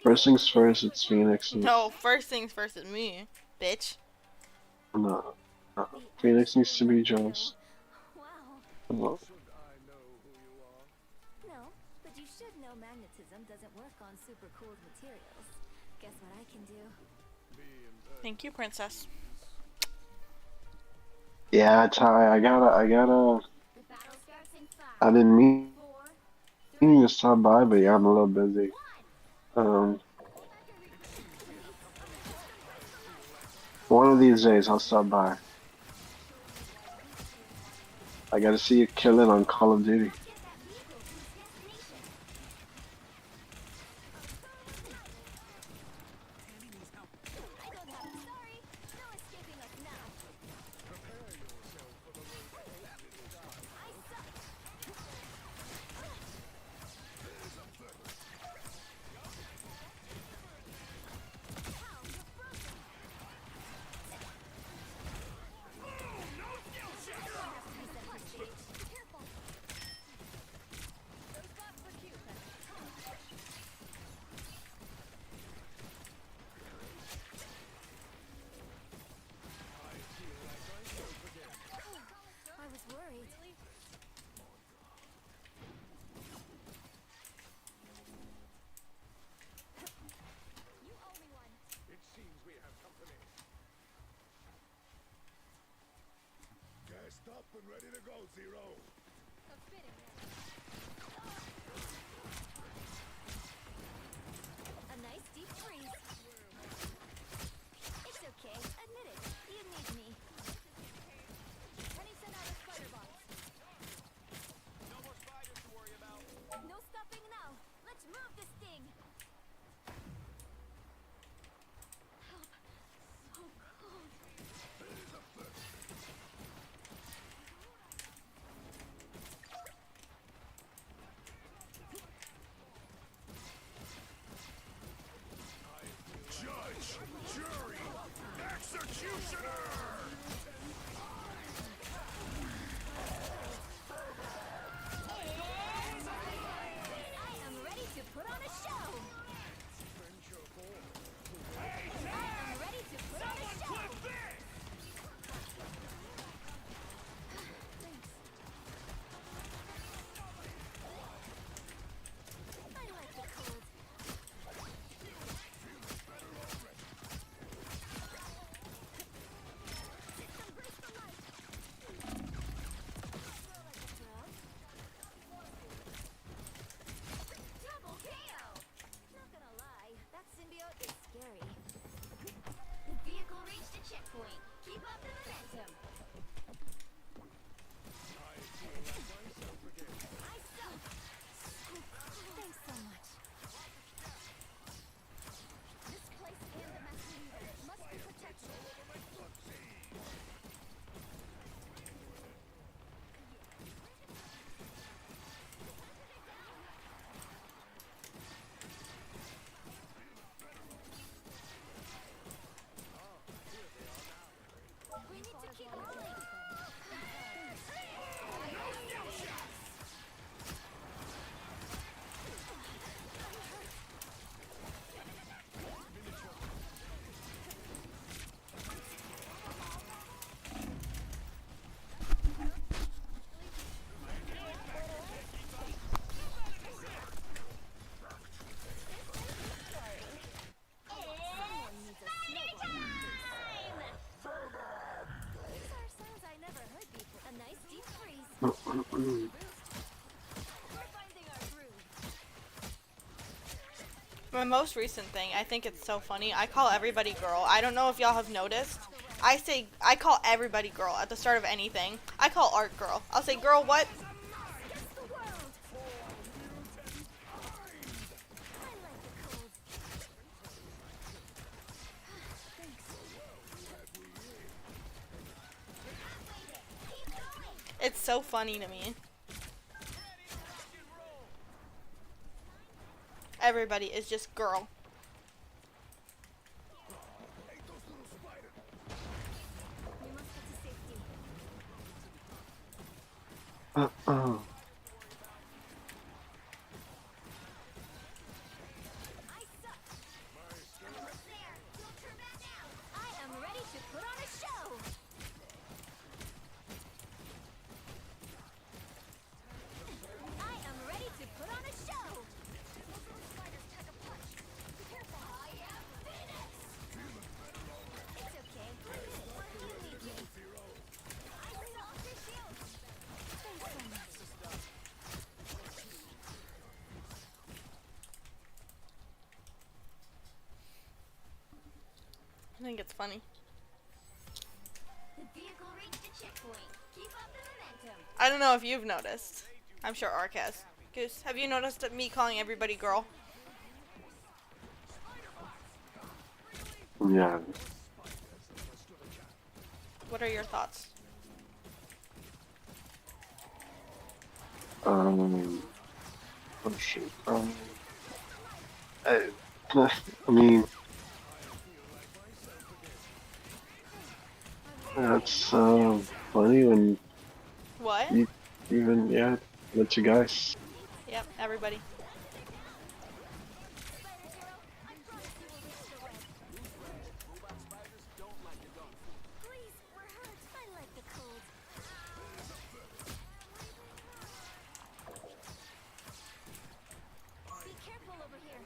30 things seconds first, before it's time. Phoenix. No, first things first is me, bitch. No, no. The Phoenix needs to actual be Wheatq. jealous. Wow. No. Should I know who you are? No, but you should know magnetism doesn't work on super cooled materials. Guess what I can do? Thank you, princess. Yeah, Ty, I gotta. The battle starts in I 5, didn't 4, mean 3, to stop by, but yeah, I'm a little busy. 1. Um, one of these days I'll stop by. I gotta see you kill it on Call of Duty. Let's get that vehicle to its destination. I don't have it. Sorry. No escaping us now. I suck. Ow, you're frozen. Reset the stage. Be careful. Those spots were cute, I was worried. You owe me one. It seems we have company. Gassed up and ready to go, Zero. A fitting one. A nice deep freeze. It's okay. Admit it. You need me. Penny sent out a spider box. No more spiders to worry about. No stopping now. Let's move this thing. Help. So cold. My most recent thing, I think it's so funny. I call everybody girl. I don't know if y'all have noticed. I call everybody girl at the start of anything. I call art girl. I'll say, girl, what? It's so funny to me. Everybody is just girl. We must get to safety. I suck. Almost there. Don't turn back now. I am ready to put on a show. I am ready to put on a show. Spiders take a punch. Be careful. I am Phoenix. It's okay. You need me. I lost your shield. Thanks so much. I think it's funny. The vehicle reached the checkpoint. Keep up the momentum. I don't know if you've noticed. I'm sure Ark has. Goose, have you noticed me calling everybody girl? Yeah. What are your thoughts? Oh shoot. I, I mean, that's funny when What? you even let you guys. Yep, everybody. Spider Girl, I promise you will reach the web. Please, we're hurt. I like the cold. Be careful over here.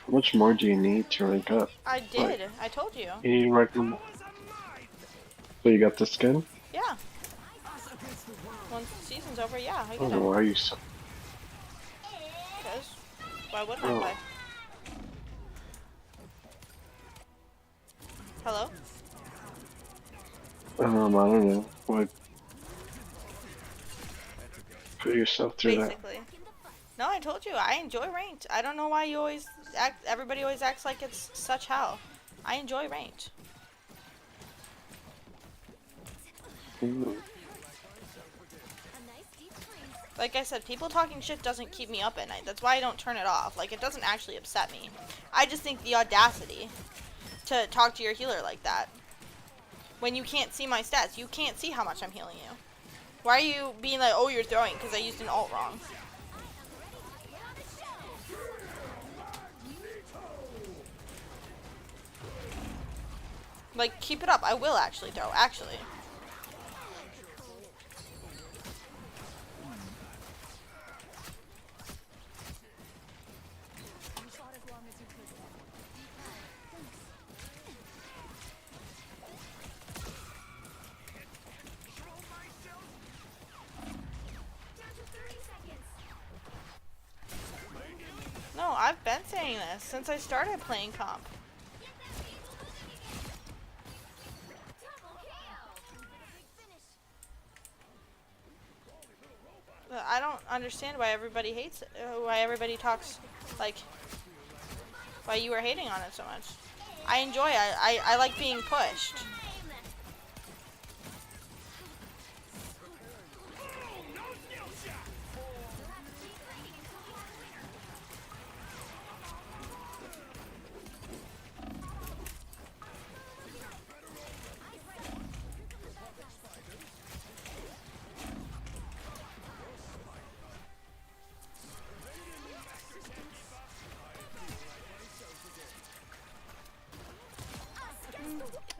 How much more do you need to rank up? I did. I told you. You need to rank them. So you got the skin? Yeah. Once the season's over, yeah, I I get don't know it. why you so. Because why wouldn't I Oh. play? Hello? I don't know. What? Put yourself through Basically. No, I told you, I enjoy ranked. I don't know why you always everybody always acts like it's such hell. I enjoy ranked. that. Ooh. A nice deep freeze. Like I said, people talking shit doesn't keep me up at night. That's why I don't turn it off. Like, it doesn't actually upset me. I just think the audacity to talk to your healer like that. When you can't see my stats, you can't see how much I'm healing you. Why are you being like, oh, you're throwing because I used an ult wrong? Like, keep it up. I will actually throw, actually. No, I've been saying this since I started playing comp. I don't understand why everybody hates it, why everybody talks, like, why you were hating on it so much. I enjoy it. I like being pushed.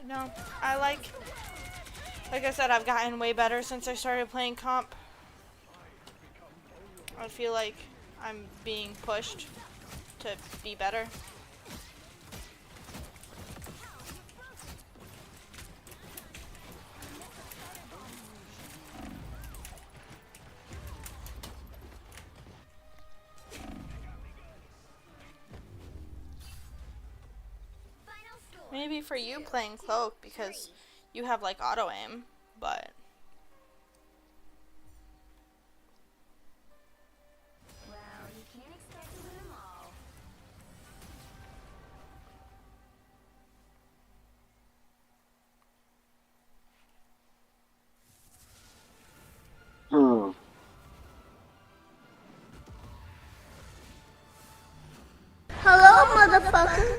No, I like I said, I've gotten way better since I started playing comp. I feel like I'm being pushed to be better. Maybe for you playing Cloak because you have like auto aim, but Well, you can't expect to win them all. Hmm. Hello, motherfucker.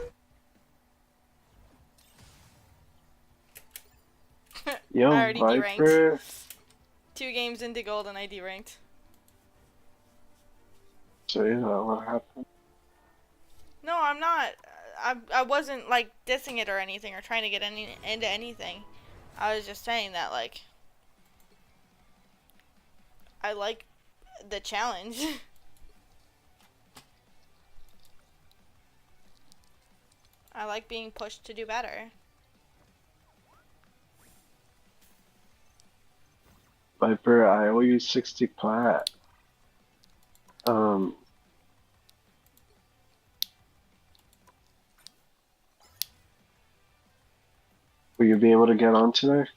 I Yo, already deranked. Viper. 2 games into gold and I deranked. So you know what happened? No, I'm not. I wasn't like dissing it or anything or trying to get into anything. I was just saying that like I like the challenge. I like being pushed to do better. Viper, I owe you 60 plat. Um, will you be able to get on today?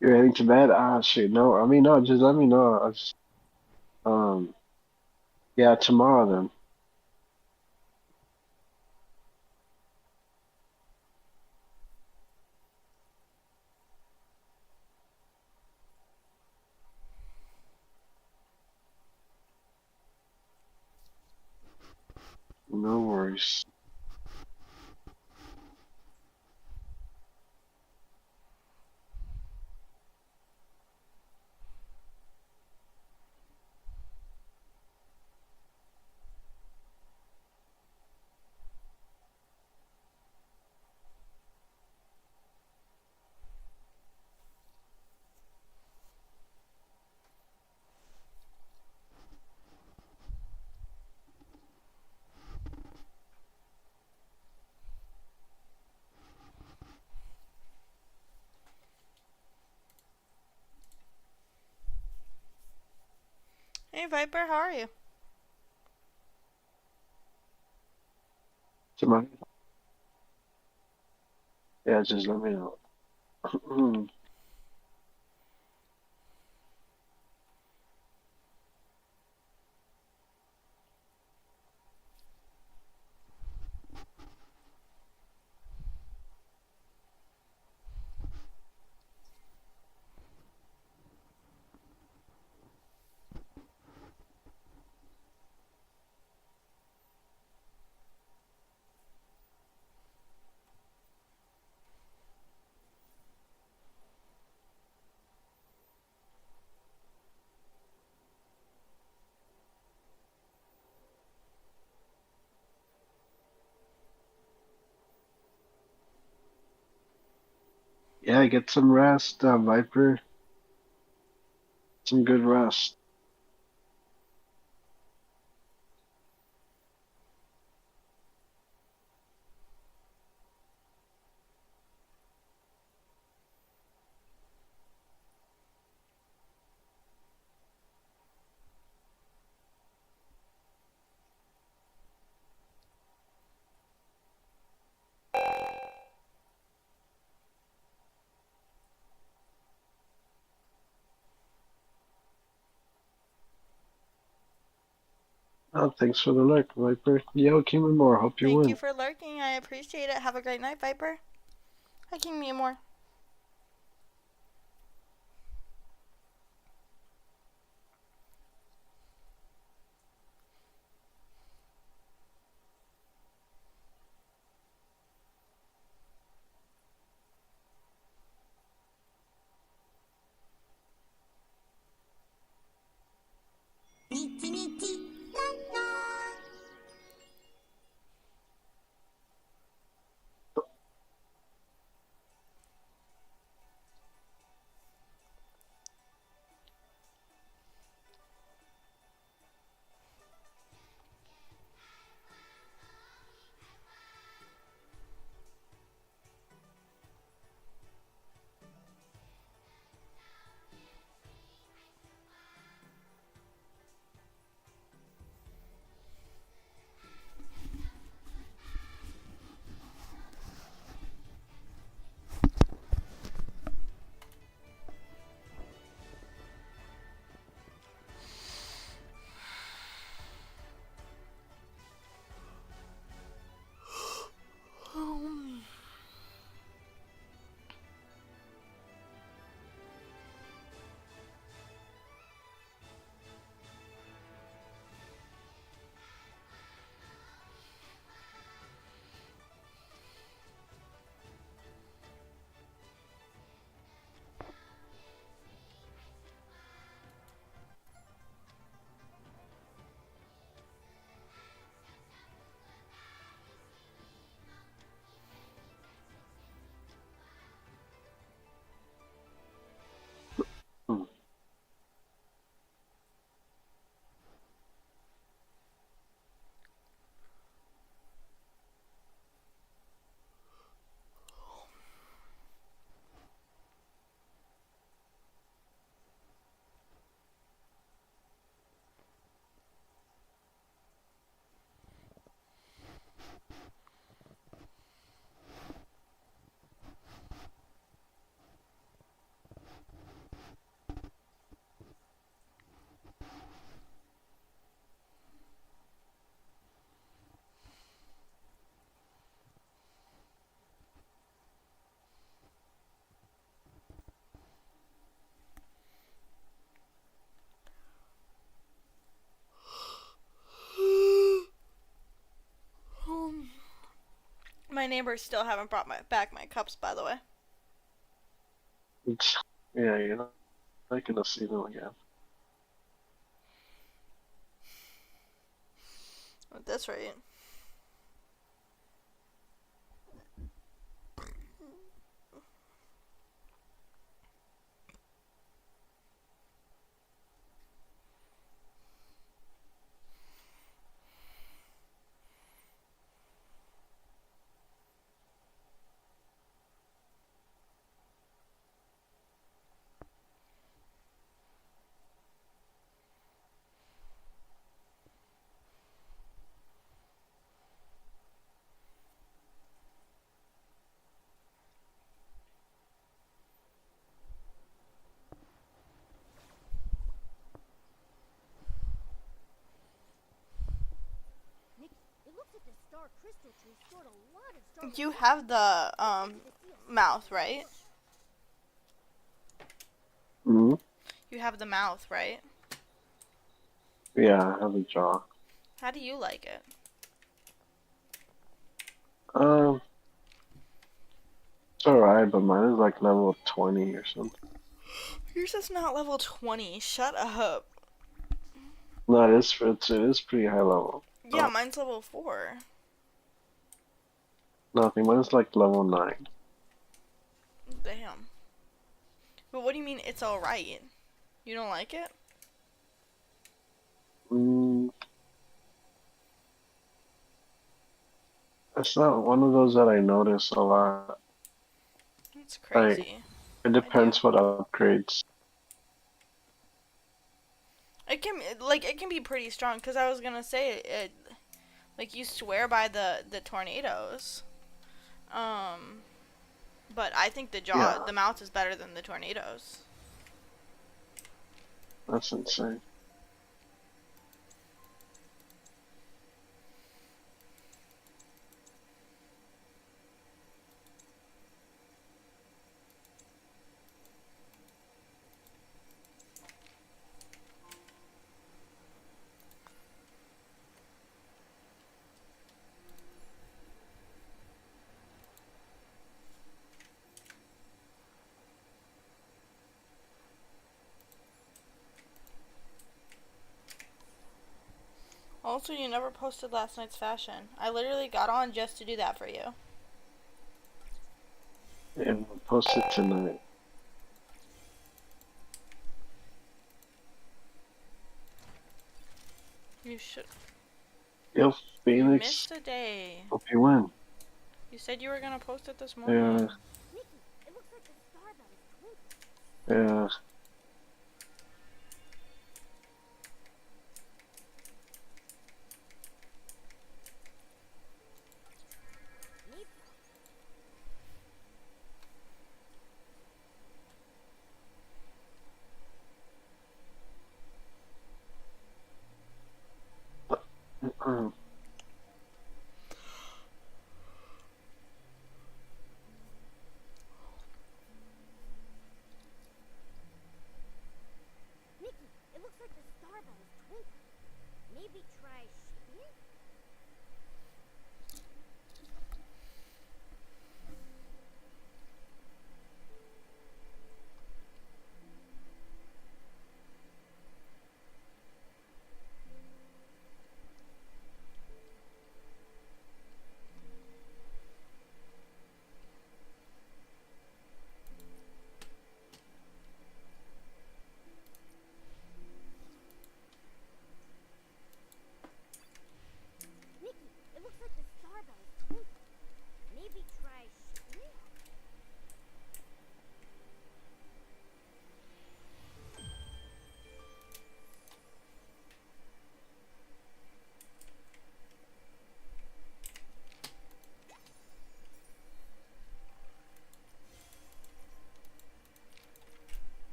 You're heading to bed? Ah, shit, no. I mean, no, just let me know. Um, yeah, tomorrow then. No worries. Hey Viper, how are you? Tomorrow? Yeah, just let me know. Yeah, get some rest, Viper. Some good rest. Oh, thanks for the look, Viper. Yo, King more. Hope you Thank you win. for lurking. I appreciate it. Have a great night, Viper. Hi, King Meamore. My neighbors still haven't brought back my cups, by the way. Yeah, you're not gonna see them again. At this rate. Nikki, it looks like the star crystal tree stored a lot of star. You have the mouth, right? Hmm. You have the mouth, right? Yeah, I have a jaw. How do you like it? Um, it's alright, but mine is like level 20 or something. Yours is not level 20. Shut up. No, it is pretty high level. Yeah, mine's level 4. Nothing. Mine is like level 9. Damn. But what do you mean it's alright? You don't like it? Mm, it's not one of those that I notice a lot. It's Like, crazy. it depends what upgrades. It can be pretty strong, because I was gonna say like you swear by the tornadoes. But I think Yeah, the mouth is better than the tornadoes. that's insane. Also, you never posted last night's fashion. I literally got on just to do that for you. And we'll post it tonight. You should. Yo, You Phoenix, missed a day. hope you win. You said you were gonna post it this Yeah, morning. Nikki, it looks like the star belt is twinkling. yeah. Maybe. Nikki, it looks like the star belt is twinkling. Maybe try shaking it? Nikki, it looks like the star belt is twinkling. Maybe try shaking it?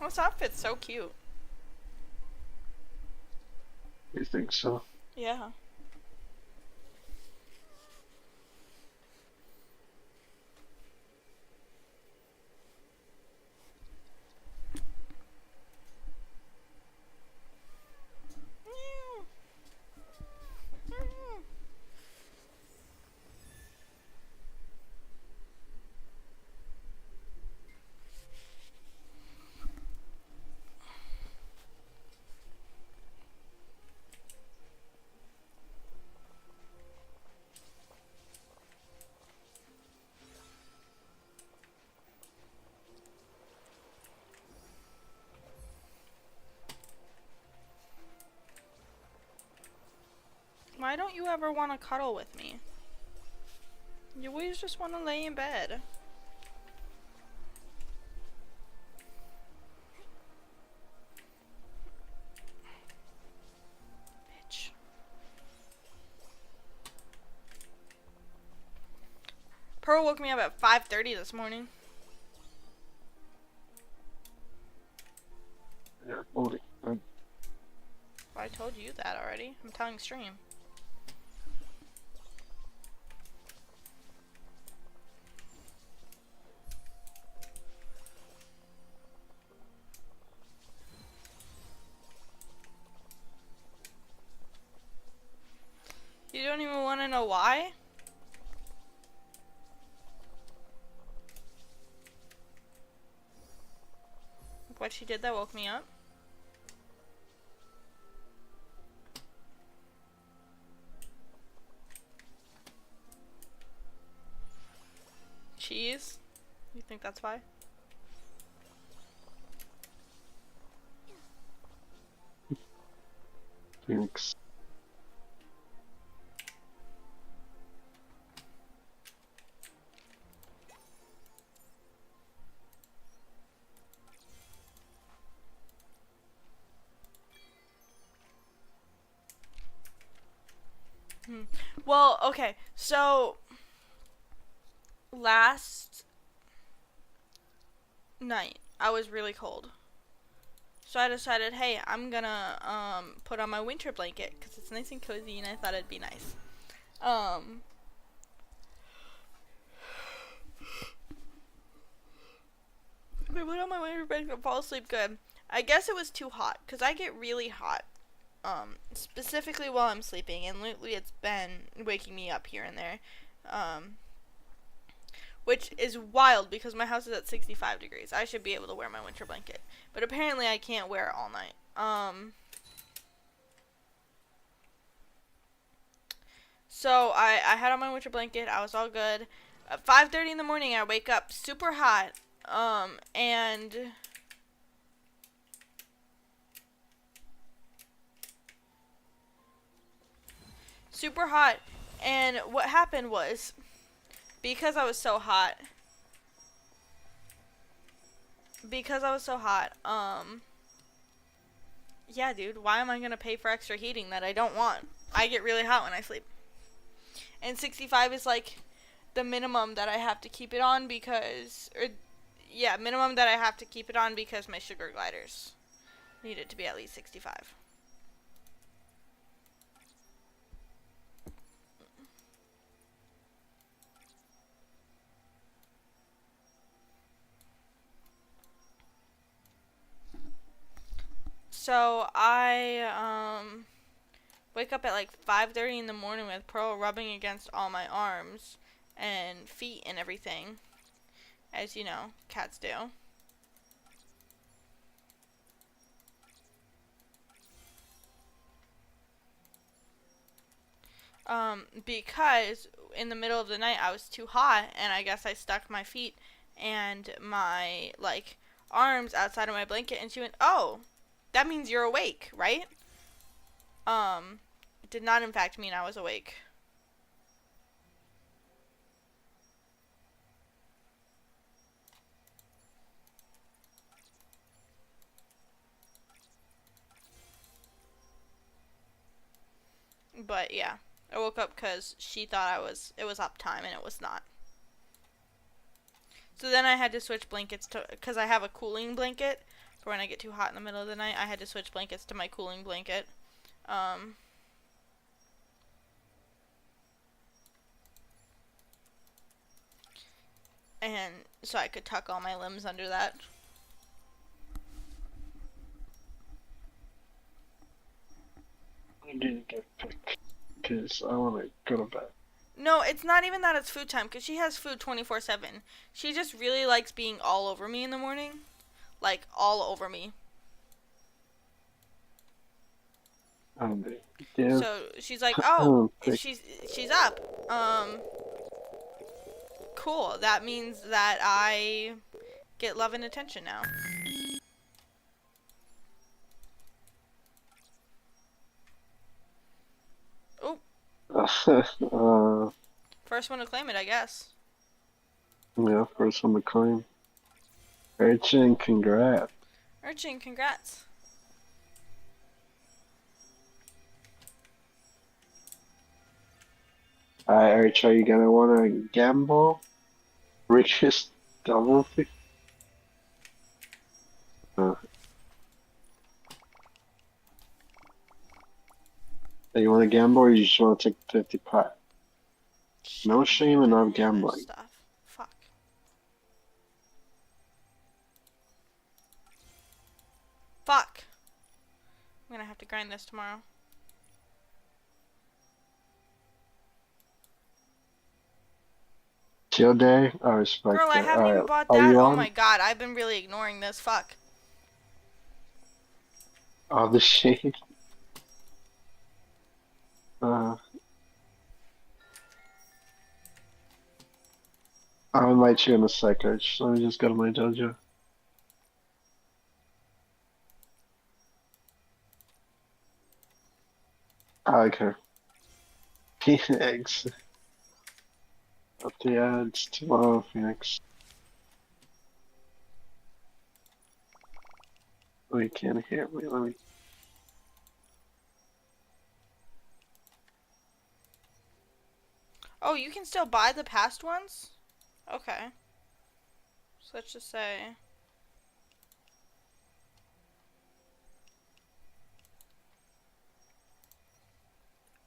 This outfit's so cute. You think so? Yeah. Why don't you ever want to cuddle with me? You always just want to lay in bed. Bitch. Pearl woke me up at 5:30 this morning. Yeah, hold it. Well, I told you that already. I'm telling stream. You don't even want to know why? What she did that woke me up? Cheese? You think that's why? Thanks. Well, okay, so last night I was really cold. So I decided, hey, I'm gonna put on my winter blanket because it's nice and cozy and I thought it'd be nice. I put on my winter blanket and fall asleep good. I guess it was too hot because I get really hot. Specifically while I'm sleeping, and lately it's been waking me up here and there, which is wild because my house is at 65 degrees. I should be able to wear my winter blanket, but apparently I can't wear it all night. So I had on my winter blanket. I was all good. At 5:30 in the morning, I wake up super hot, and super hot, and what happened was, because I was so hot, yeah, dude, why am I gonna pay for extra heating that I don't want? I get really hot when I sleep, and 65 is like the minimum that I have to keep it on because, minimum that I have to keep it on because my sugar gliders need it to be at least 65. So I wake up at like 5:30 in the morning with Pearl rubbing against all my arms and feet and everything, as you know, cats do. Because in the middle of the night I was too hot, and I guess I stuck my feet and my like arms outside of my blanket, and she went, "Oh, that means you're awake, right?" It did not in fact mean I was awake. But yeah, I woke up because she thought it was up time, and it was not. So then I had to switch blankets because I have a cooling blanket for when I get too hot in the middle of the night. I had to switch blankets to my cooling blanket. And so I could tuck all my limbs under that. I need to get picked because I want to go to bed. No, it's not even that it's food time, because she has food 24/7. She just really likes being all over me in the morning. Like, all over me. Yeah. So she's like, oh, she's up. Cool. That means that I get love and attention now. Oh, First one to claim it, I guess. Yeah, first on the claim. Urchin, congrats. Urchin, congrats. Alright, Arch, are you gonna wanna gamble? Richest double fee? Uh, you wanna gamble or you just wanna take 50 pot? Shit, No I shame haven't in done not any other gambling. stuff. Fuck. Fuck. I'm gonna have to grind this tomorrow. Chill day? I respect Girl, I that. haven't even Alright, bought are that. you Oh on? my god, I've been really ignoring this. Fuck. Oh, the shade. Uh, I'll invite you in a sec, Arch. Let me just go to my dojo. Okay. Phoenix. Up the ads tomorrow, Phoenix. Oh, you can't hear me. Let me. Oh, you can still buy the past ones? Okay. So let's just say...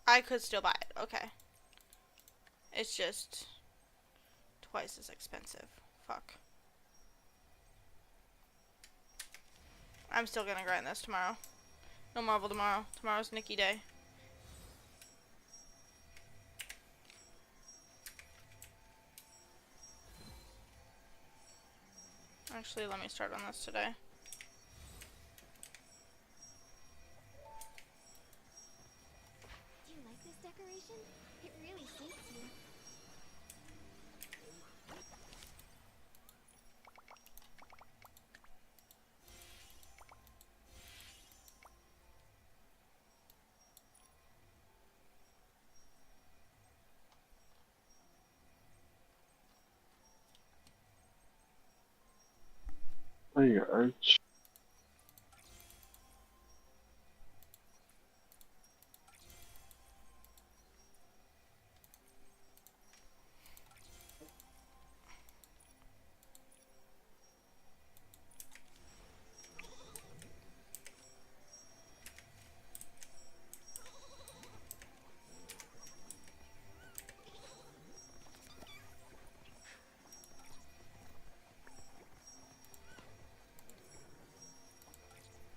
I could still buy it. Okay. It's just... twice as expensive. Fuck. I'm still gonna grind this tomorrow. No Marvel tomorrow. Tomorrow's Nikki Day. Actually, let me start on this today. Do you like this decoration? It really suits you. There you go, Arch.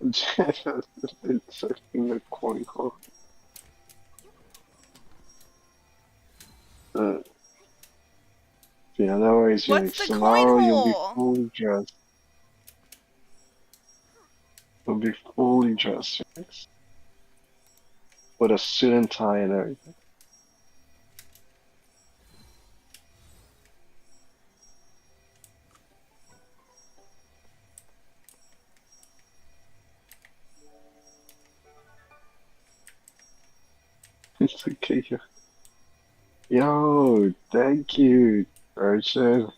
It's in the coin hole. Uh, yeah, no worries, What's Phoenix. the coin Tomorrow you'll be hole? fully dressed. You'll be fully dressed, Phoenix. With a suit and tie and everything. It's okay. Yo, thank you, Urchin.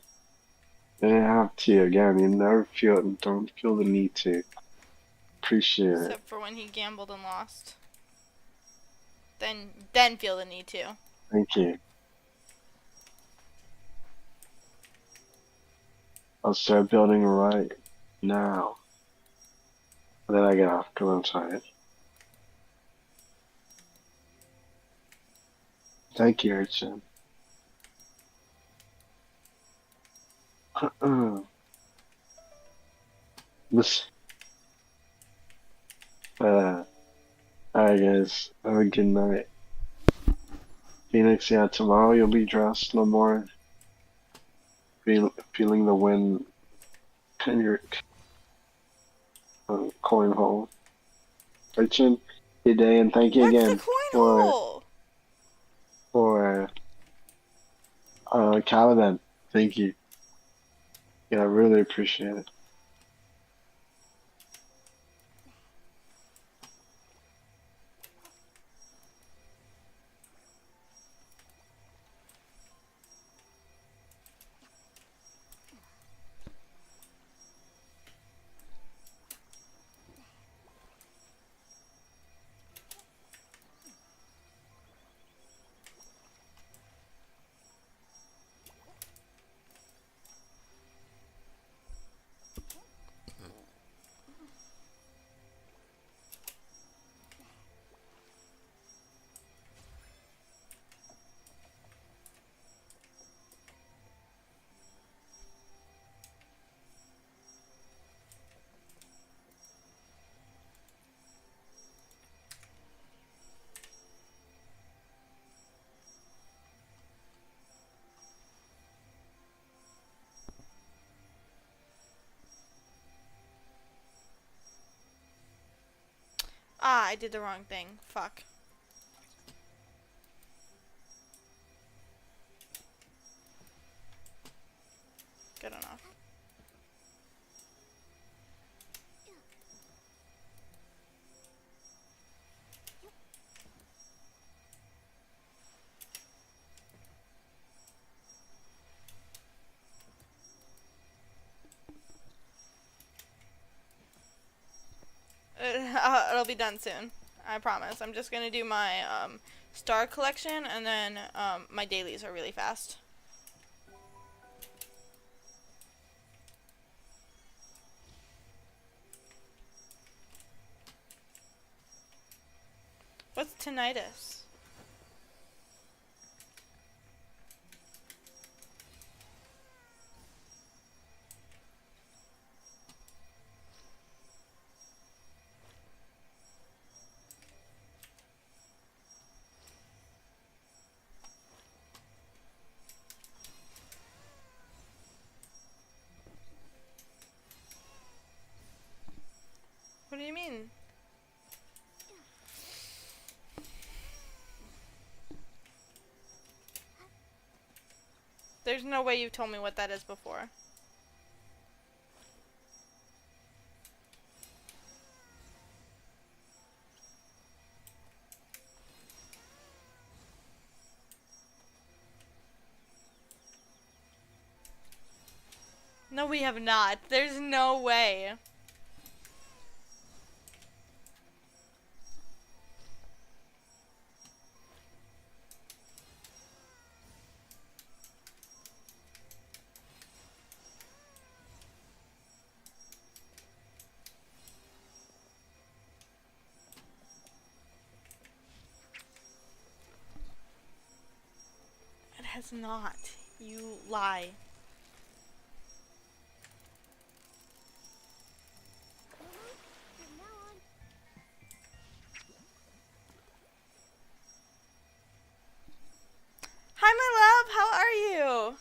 Didn't have to again. You never feel don't feel the need to. Appreciate it. Except for when he gambled and lost. Then feel the need to. Thank you. I'll start building right now. And then I get off because I'm tired. Thank you, Urchin. Listen, alright guys, have a good night. Phoenix, yeah, tomorrow you'll be dressed no more. Feeling the wind in your coin hole. Urchin, good day, and thank you What's the again coin for hole? for Caliban. Thank you. Yeah, I really appreciate it. I did the wrong thing. Fuck. Good enough. It'll be done soon. I promise. I'm just gonna do my star collection, and then my dailies are really fast. What's tinnitus? What do you mean? There's no way you've told me what that is before. No, we have not. There's no way. It has not. You lie. From now on, Hi, my love. How are you?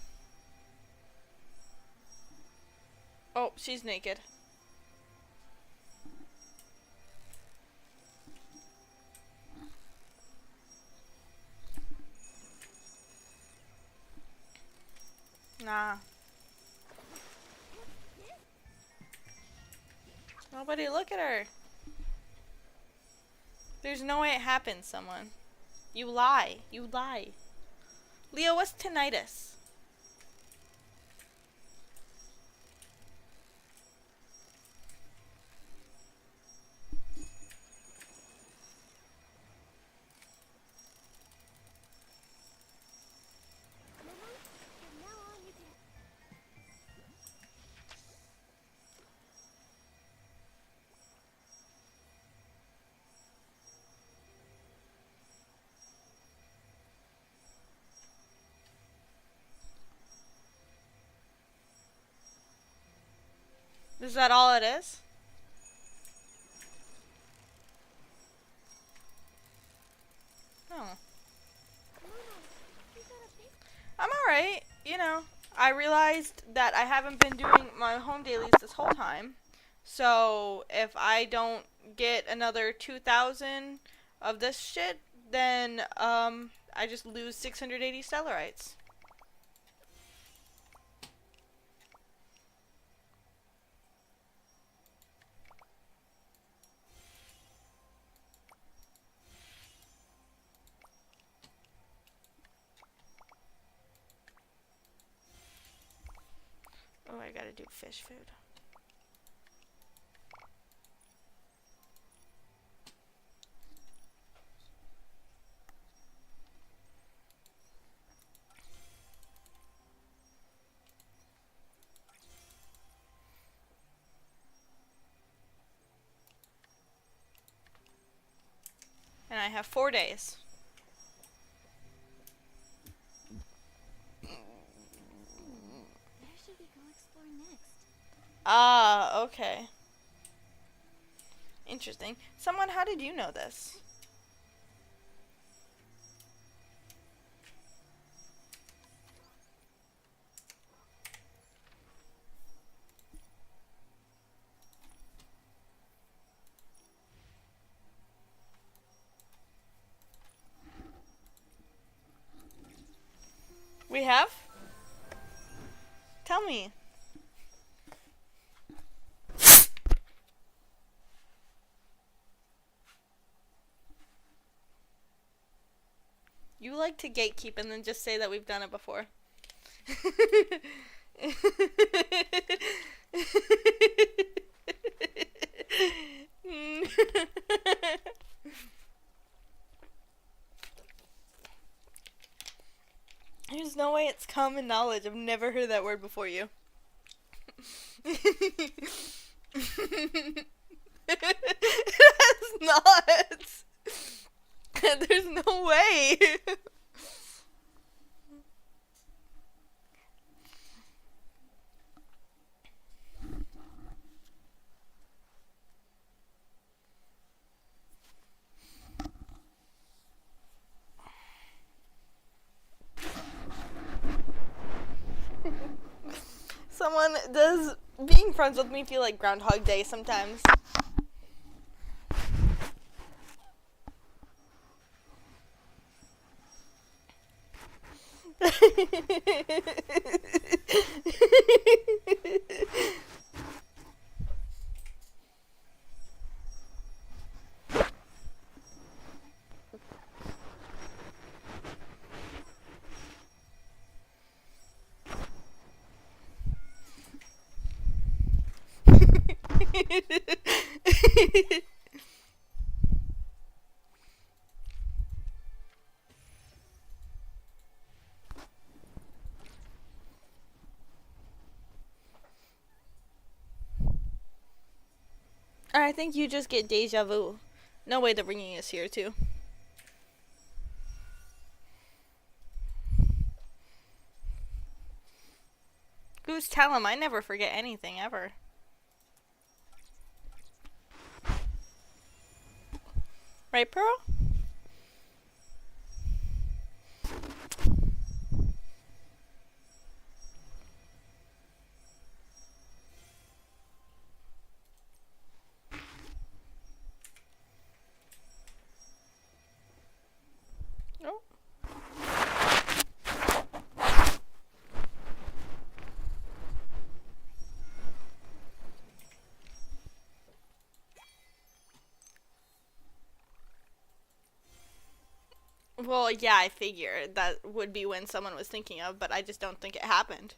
Oh, she's naked. Nah. Nobody look at her. There's no way it happened, someone. You lie. You lie. Leo, what's tinnitus? from now on, you can. Is that all it is? Oh. You got a big I'm alright. You know, I realized that I haven't been doing my home dailies this whole time. So if I don't get another 2,000 of this shit, then I just lose 680 stellarites. Oh, I gotta do fish food. And I have 4 days. Where should we go explore next? Ah, okay. Interesting. Someone, how did you know this? We have? Tell me. You like to gatekeep and then just say that we've done it before. There's no way it's common knowledge. I've never heard that word before you. It's not. There's no way. Someone does being friends with me feel like Groundhog Day sometimes. I think you just get deja vu. No way the ringing is here too. Goose, tell him I never forget anything ever. Right, Pearl? Oh. Well, yeah, I figured that would be when someone was thinking of, but I just don't think it happened.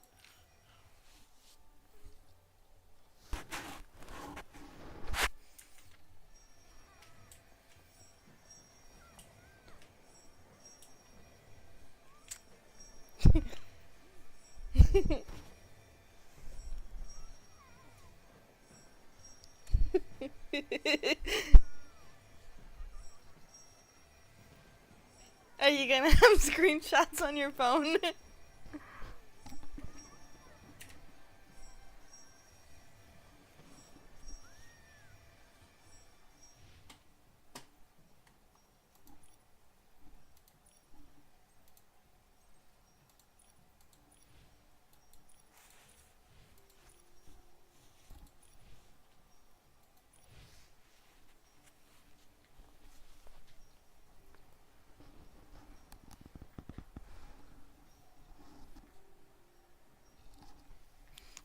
Are you gonna have screenshots on your phone?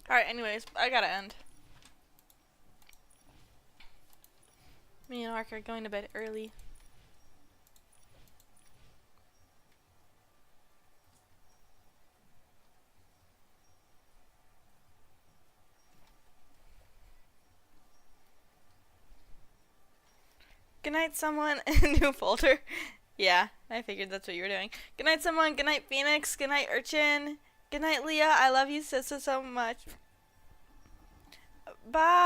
Alright, anyways, I gotta end. Me and Ark are going to bed early. Good night, someone. New folder. Yeah, I figured that's what you were doing. Good night, someone. Good night, Phoenix. Good night, Urchin. Good night, Leah. I love you so much. Bye.